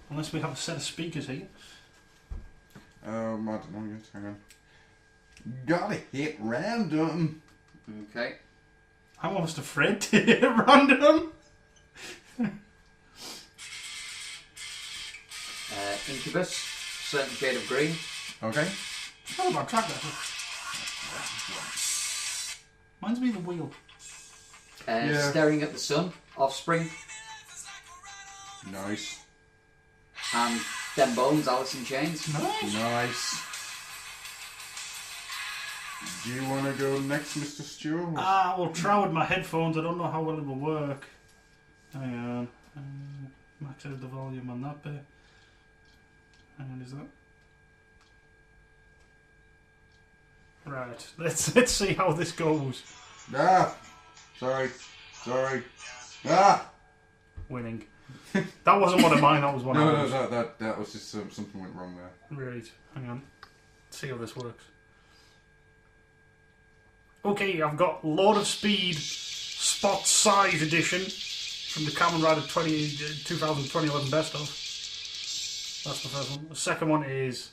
Unless we have a set of speakers here.
I don't know yet. Hang on. Gotta hit random.
Okay.
I'm almost afraid to hit random.
Incubus, Certain Shade of Green.
Okay.
It's not a bad track, that. Reminds me of The Wheel.
Staring at the Sun, Offspring.
Nice.
And Them Bones, Alice in Chains.
Nice. Do you want to go next, Mr. Stewart?
I'll try with my headphones. I don't know how well it will work. Hang on. Max out the volume on that bit. Hang on, is that? Right. Let's see how this goes.
Sorry.
Winning. That wasn't one of mine. That was one of
No,
ours.
that was just something went wrong there.
Right. Hang on. Let's see how this works. Okay, I've got Lord of Speed Spot Size Edition from the Kamen Rider 2011 Best Of. That's the first one. The second one is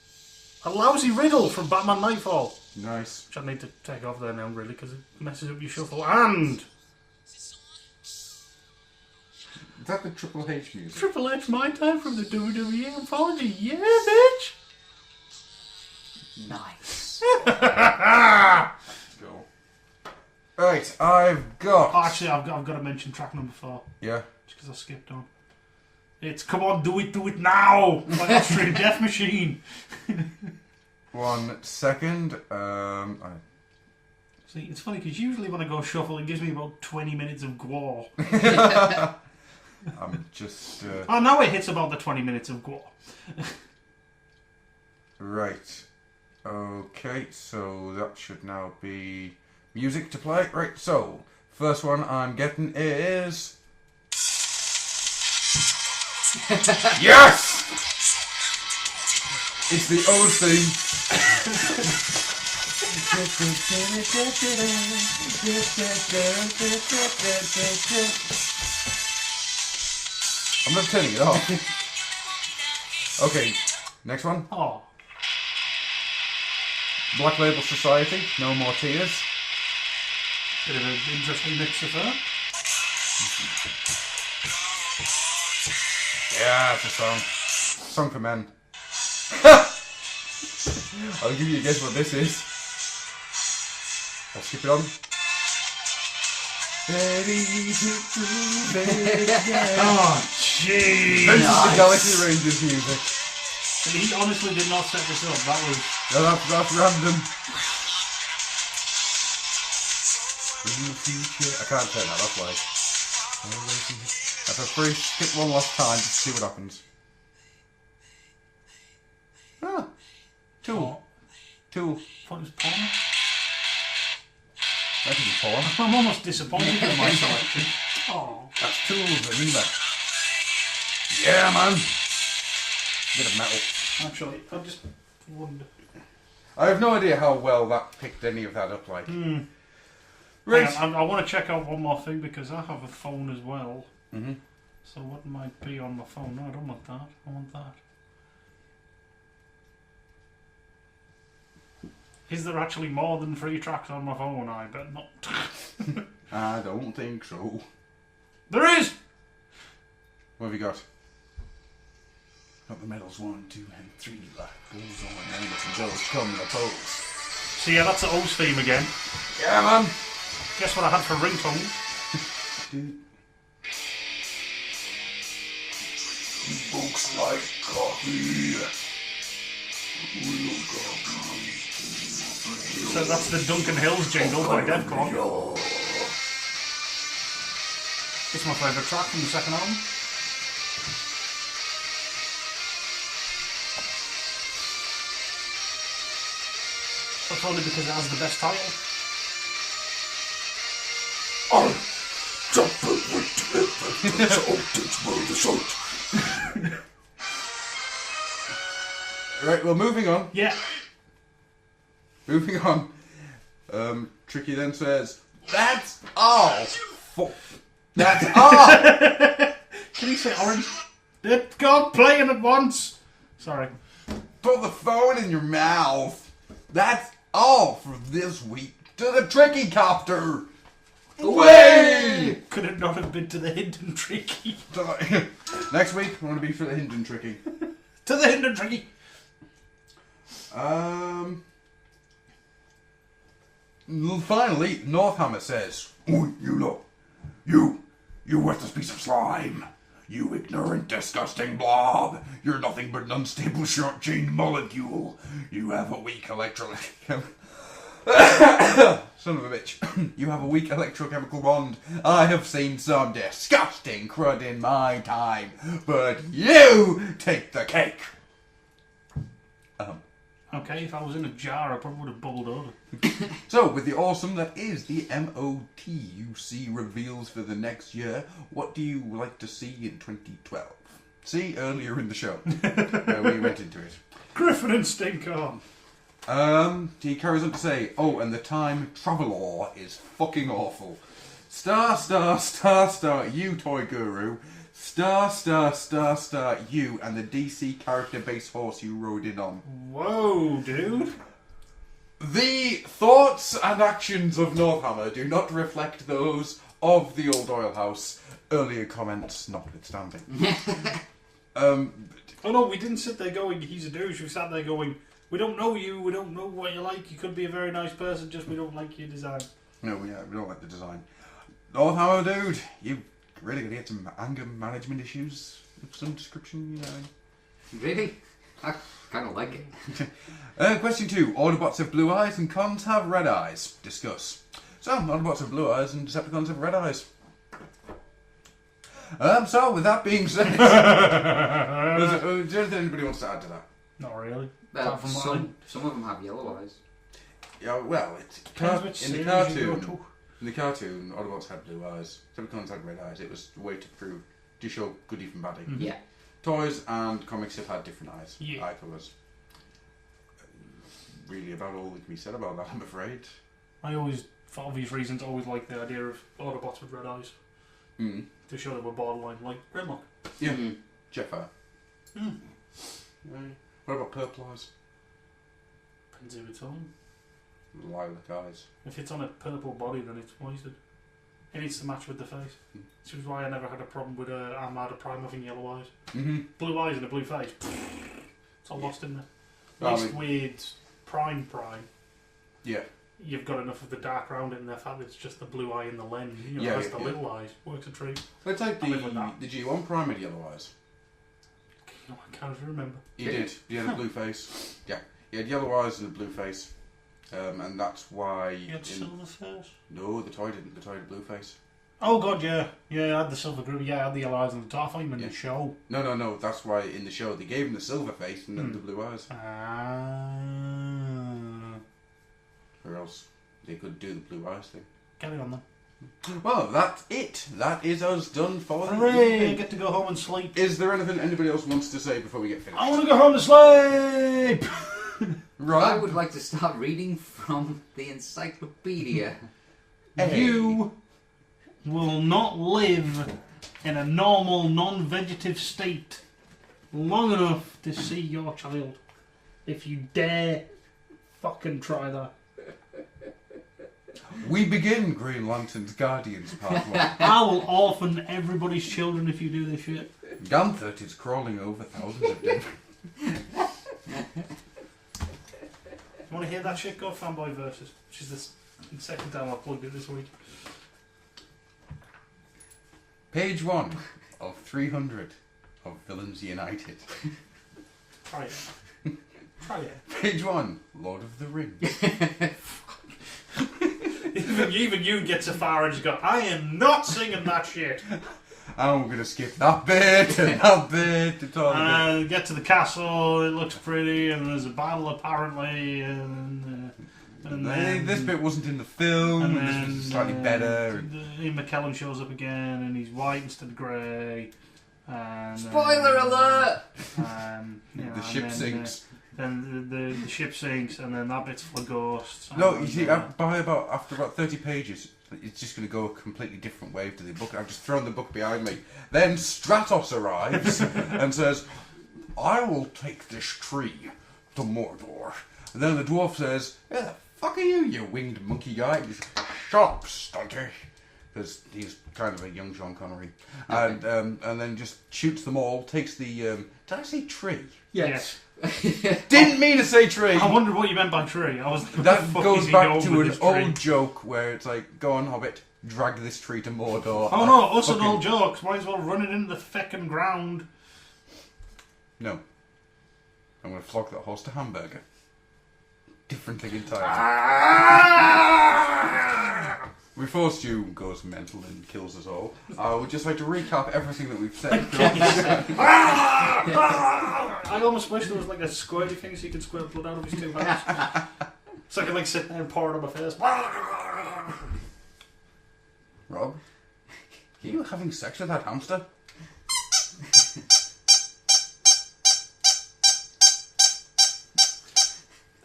a lousy riddle from Batman Nightfall.
Nice.
Which I need to take off there now, really, because it messes up your shuffle. And
Is that the Triple H music?
Triple H My Time from the WWE Anthology. Yeah, bitch!
Nice.
Go. Right, I've got...
Oh, actually, I've got to mention track number 4.
Yeah.
Just because I skipped on. It's Come On, Do It Now! By Austrian Death Machine.
1 second.
See, it's funny because usually when I go shuffle, it gives me about 20 minutes of gore.
I'm just...
Oh, now it hits about the 20 minutes of gore.
Right. Okay, so that should now be music to play. Right, so first one I'm getting is... Yes! It's the old thing. I'm not turning it off. Okay, next one.
Oh.
Black Label Society, No More Tears.
Bit of an interesting mix of her.
Yeah, it's a song. Song for men. I'll give you a guess what this is. I'll skip it on.
Oh, jeez.
This is the Galaxy Rangers music.
And he honestly did not set this up. That was...
No, that's random. In the future... I can't turn that off, like. If I free, skip one last time just to see what happens. Ah. Tool. Tool.
I thought it was porn.
That could be porn.
I'm almost disappointed in my selection. Oh.
That's Tool, Vanilla. Yeah, man. Bit of metal.
Actually, I just wonder.
I have no idea how well that picked any of that up, like.
Right. I want to check out one more thing because I have a phone as well.
Mm-hmm.
So what might be on my phone? No, I don't want that. I want that. Is there actually more than 3 tracks on my phone? I bet not.
I don't think so.
There is!
What have you got? Got the medals 1, 2, and 3. Life goes on and those come the pose.
So yeah, that's the O's theme again.
Yeah, man.
Guess what I had for ringtone?
Looks like coffee.
So that's the Duncan Hills jingle by Defcon. It's my favourite track from the second album. That's only because it has the best title.
I'll jump with the salt.
Right, well, moving on.
Yeah.
Moving on. Tricky then says, "That's all. That's all."
Can you say orange? God, playing at once. Sorry.
Put the phone in your mouth. That's all for this week. To the Tricky Copter. Away!
Could it not have been to the Hidden Tricky?
Next week, I want to be for the Hidden Tricky.
To the Hidden Tricky.
Finally, Northhammer says,
"Oi, you lot. You worthless piece of slime. You ignorant, disgusting blob. You're nothing but an unstable short-chain molecule. You have a weak Son of a bitch. You have a weak electrochemical bond. I have seen some disgusting crud in my time, but you take the cake."
Okay, if I was in a jar, I probably would have bubbled over.
So, with the awesome that is the MOTUC reveals for the next year, what do you like to see in 2012? See, earlier in the show, where we went into it.
Griffin and Stinker.
He carries on to say, oh, and the time traveler is fucking awful. Star, you toy guru. Star, you, and the DC character base horse you rode in on.
Whoa, dude.
The thoughts and actions of Northhammer do not reflect those of the old oil house. Earlier comments notwithstanding.
Oh no, we didn't sit there going, he's a douche. We sat there going, we don't know you, we don't know what you like. You could be a very nice person, just we don't like your design.
No, we don't like the design. Northhammer, dude, you really gonna get some anger management issues of some description, you know?
Really? I kind of like it.
Question 2. Autobots have blue eyes and cons have red eyes. Discuss. So, Autobots have blue eyes and Decepticons have red eyes. So, with that being said, is there anything anybody wants to add to that?
Not really.
Apart from some of them have yellow eyes.
Yeah, well, in the cartoon, Autobots had blue eyes. Decepticons had red eyes. It was a way to show goody from baddie.
Mm-hmm. Yeah.
Toys and comics have had different eyes.
Yeah.
Eye colours. Really about all that can be said about that, I'm afraid.
I always, for obvious reasons, always liked the idea of Autobots with red eyes.
Mm.
To show they were borderline, like Grimlock.
Yeah. Jetfire.
Mm.
Right. What about purple eyes?
Depends who it's on.
Lilac eyes.
If it's on a purple body, then it's wasted. It needs to match with the face. Which is why I never had a problem with Armada Prime having yellow eyes.
Mm-hmm.
Blue eyes and a blue face. It's all lost in there.
Well,
At least with Prime.
Yeah.
You've got enough of the dark around it, and the fact that it's just the blue eye in the lens. You know,
Yeah,
that's
yeah,
the
yeah.
little eyes. Works a treat.
Let's take
I live with that.
the G1 Prime had yellow eyes.
No, I can't remember.
He did. He had a blue face. Yeah. He had yellow eyes and a blue face. And that's why...
You had silver face?
No, the toy didn't. The toy had a blue face.
Oh god, yeah. Yeah, I had the silver group. Yeah, I had the yellow eyes and the dark in the show.
No. That's why in the show they gave him the silver face and then the blue eyes. Or else they could do the blue eyes thing.
Carry on then.
Well, that's it. That is us done for the
Hooray!
evening.
I get to go home and sleep.
Is there anything anybody else wants to say before we get finished?
I want to go home to sleep!
Right.
I would like to start reading from the encyclopedia.
You will not live in a normal, non-vegetative state long enough to see your child. If you dare fucking try that.
We begin Green Lantern's Guardians Part 1.
I will orphan everybody's children if you do this shit.
Ganthert is crawling over thousands of dead.
You want to hear that shit? Go Fanboy Versus, which is the second time I've plugged it this week.
Page 1 of 300 of Villains United.
Try it. Try it.
Page 1, Lord of the Rings.
Even you get so far and just go, I am not singing that shit.
I'm going to skip that bit and that bit and all that.
And get to the castle, it looks pretty, and there's a battle apparently, and then...
This bit wasn't in the film, and this was slightly better.
Ian McKellen shows up again, and he's white instead of grey. And,
Spoiler alert!
And,
The ship sinks.
Then the ship sinks, and then that bit's full of ghosts.
No, you see, after about 30 pages, it's just going to go a completely different way to the book. I've just thrown the book behind me. Then Stratos arrives and says, I will take this tree to Mordor. And then the dwarf says, where the fuck are you, you winged monkey guy? Shut up, stunty. because he's kind of a young Sean Connery, and then just shoots them all. Takes the did I say tree?
Yes.
Didn't mean to say tree.
I wondered what you meant by tree.
That goes back to an old joke where it's like, go on, Hobbit, drag this tree to Mordor.
Oh no, us and old jokes. Might as well run it into the feckin' ground.
No. I'm going to flog that horse to Hamburger. Different thing entirely. Before Stu goes mental and kills us all, I would just like to recap everything that we've said.
I almost wish there was like a squirty thing so you could squirt blood out of his 2 hands. So I could like sit there and pour it on my face.
Rob, are you having sex with that hamster?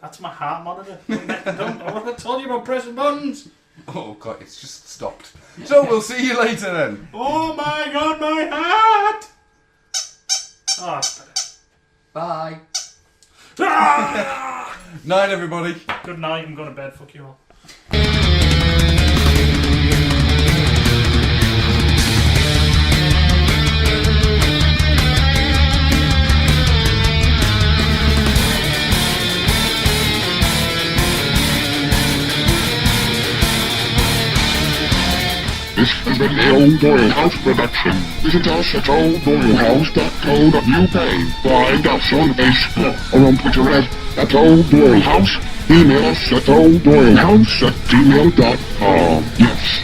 That's my heart monitor. I would have told you about pressing buttons.
Oh god, it's just stopped. So we'll see you later then.
Oh my god, my heart! Oh, that's better.
Bye.
Night, everybody.
Good night. I'm going to bed. Fuck you all.
This has been the Old Doyle House production. Visit us at olddoylehouse.co.uk. Find us on Facebook or on Twitter at Old Doyle House. Email us at olddoylehouse@gmail.com. Yes.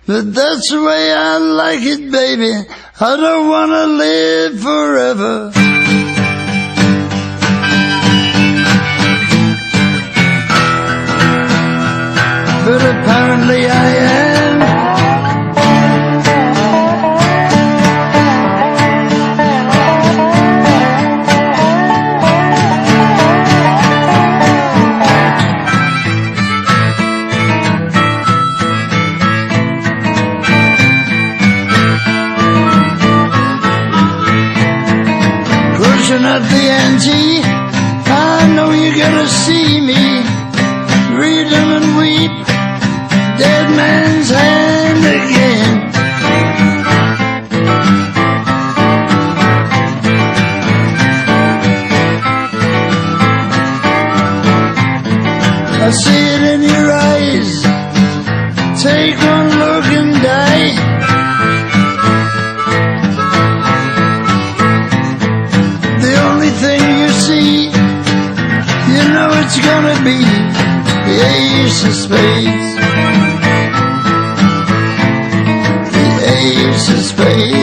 But that's the way I like it, baby. I don't want to live forever. But apparently I am. At the ante, I know you're gonna see me read them and weep, dead man's hand again. I see it in your eyes. Take one look and die. The only thing you see, you know it's gonna be the ace of spades. The ace of spades.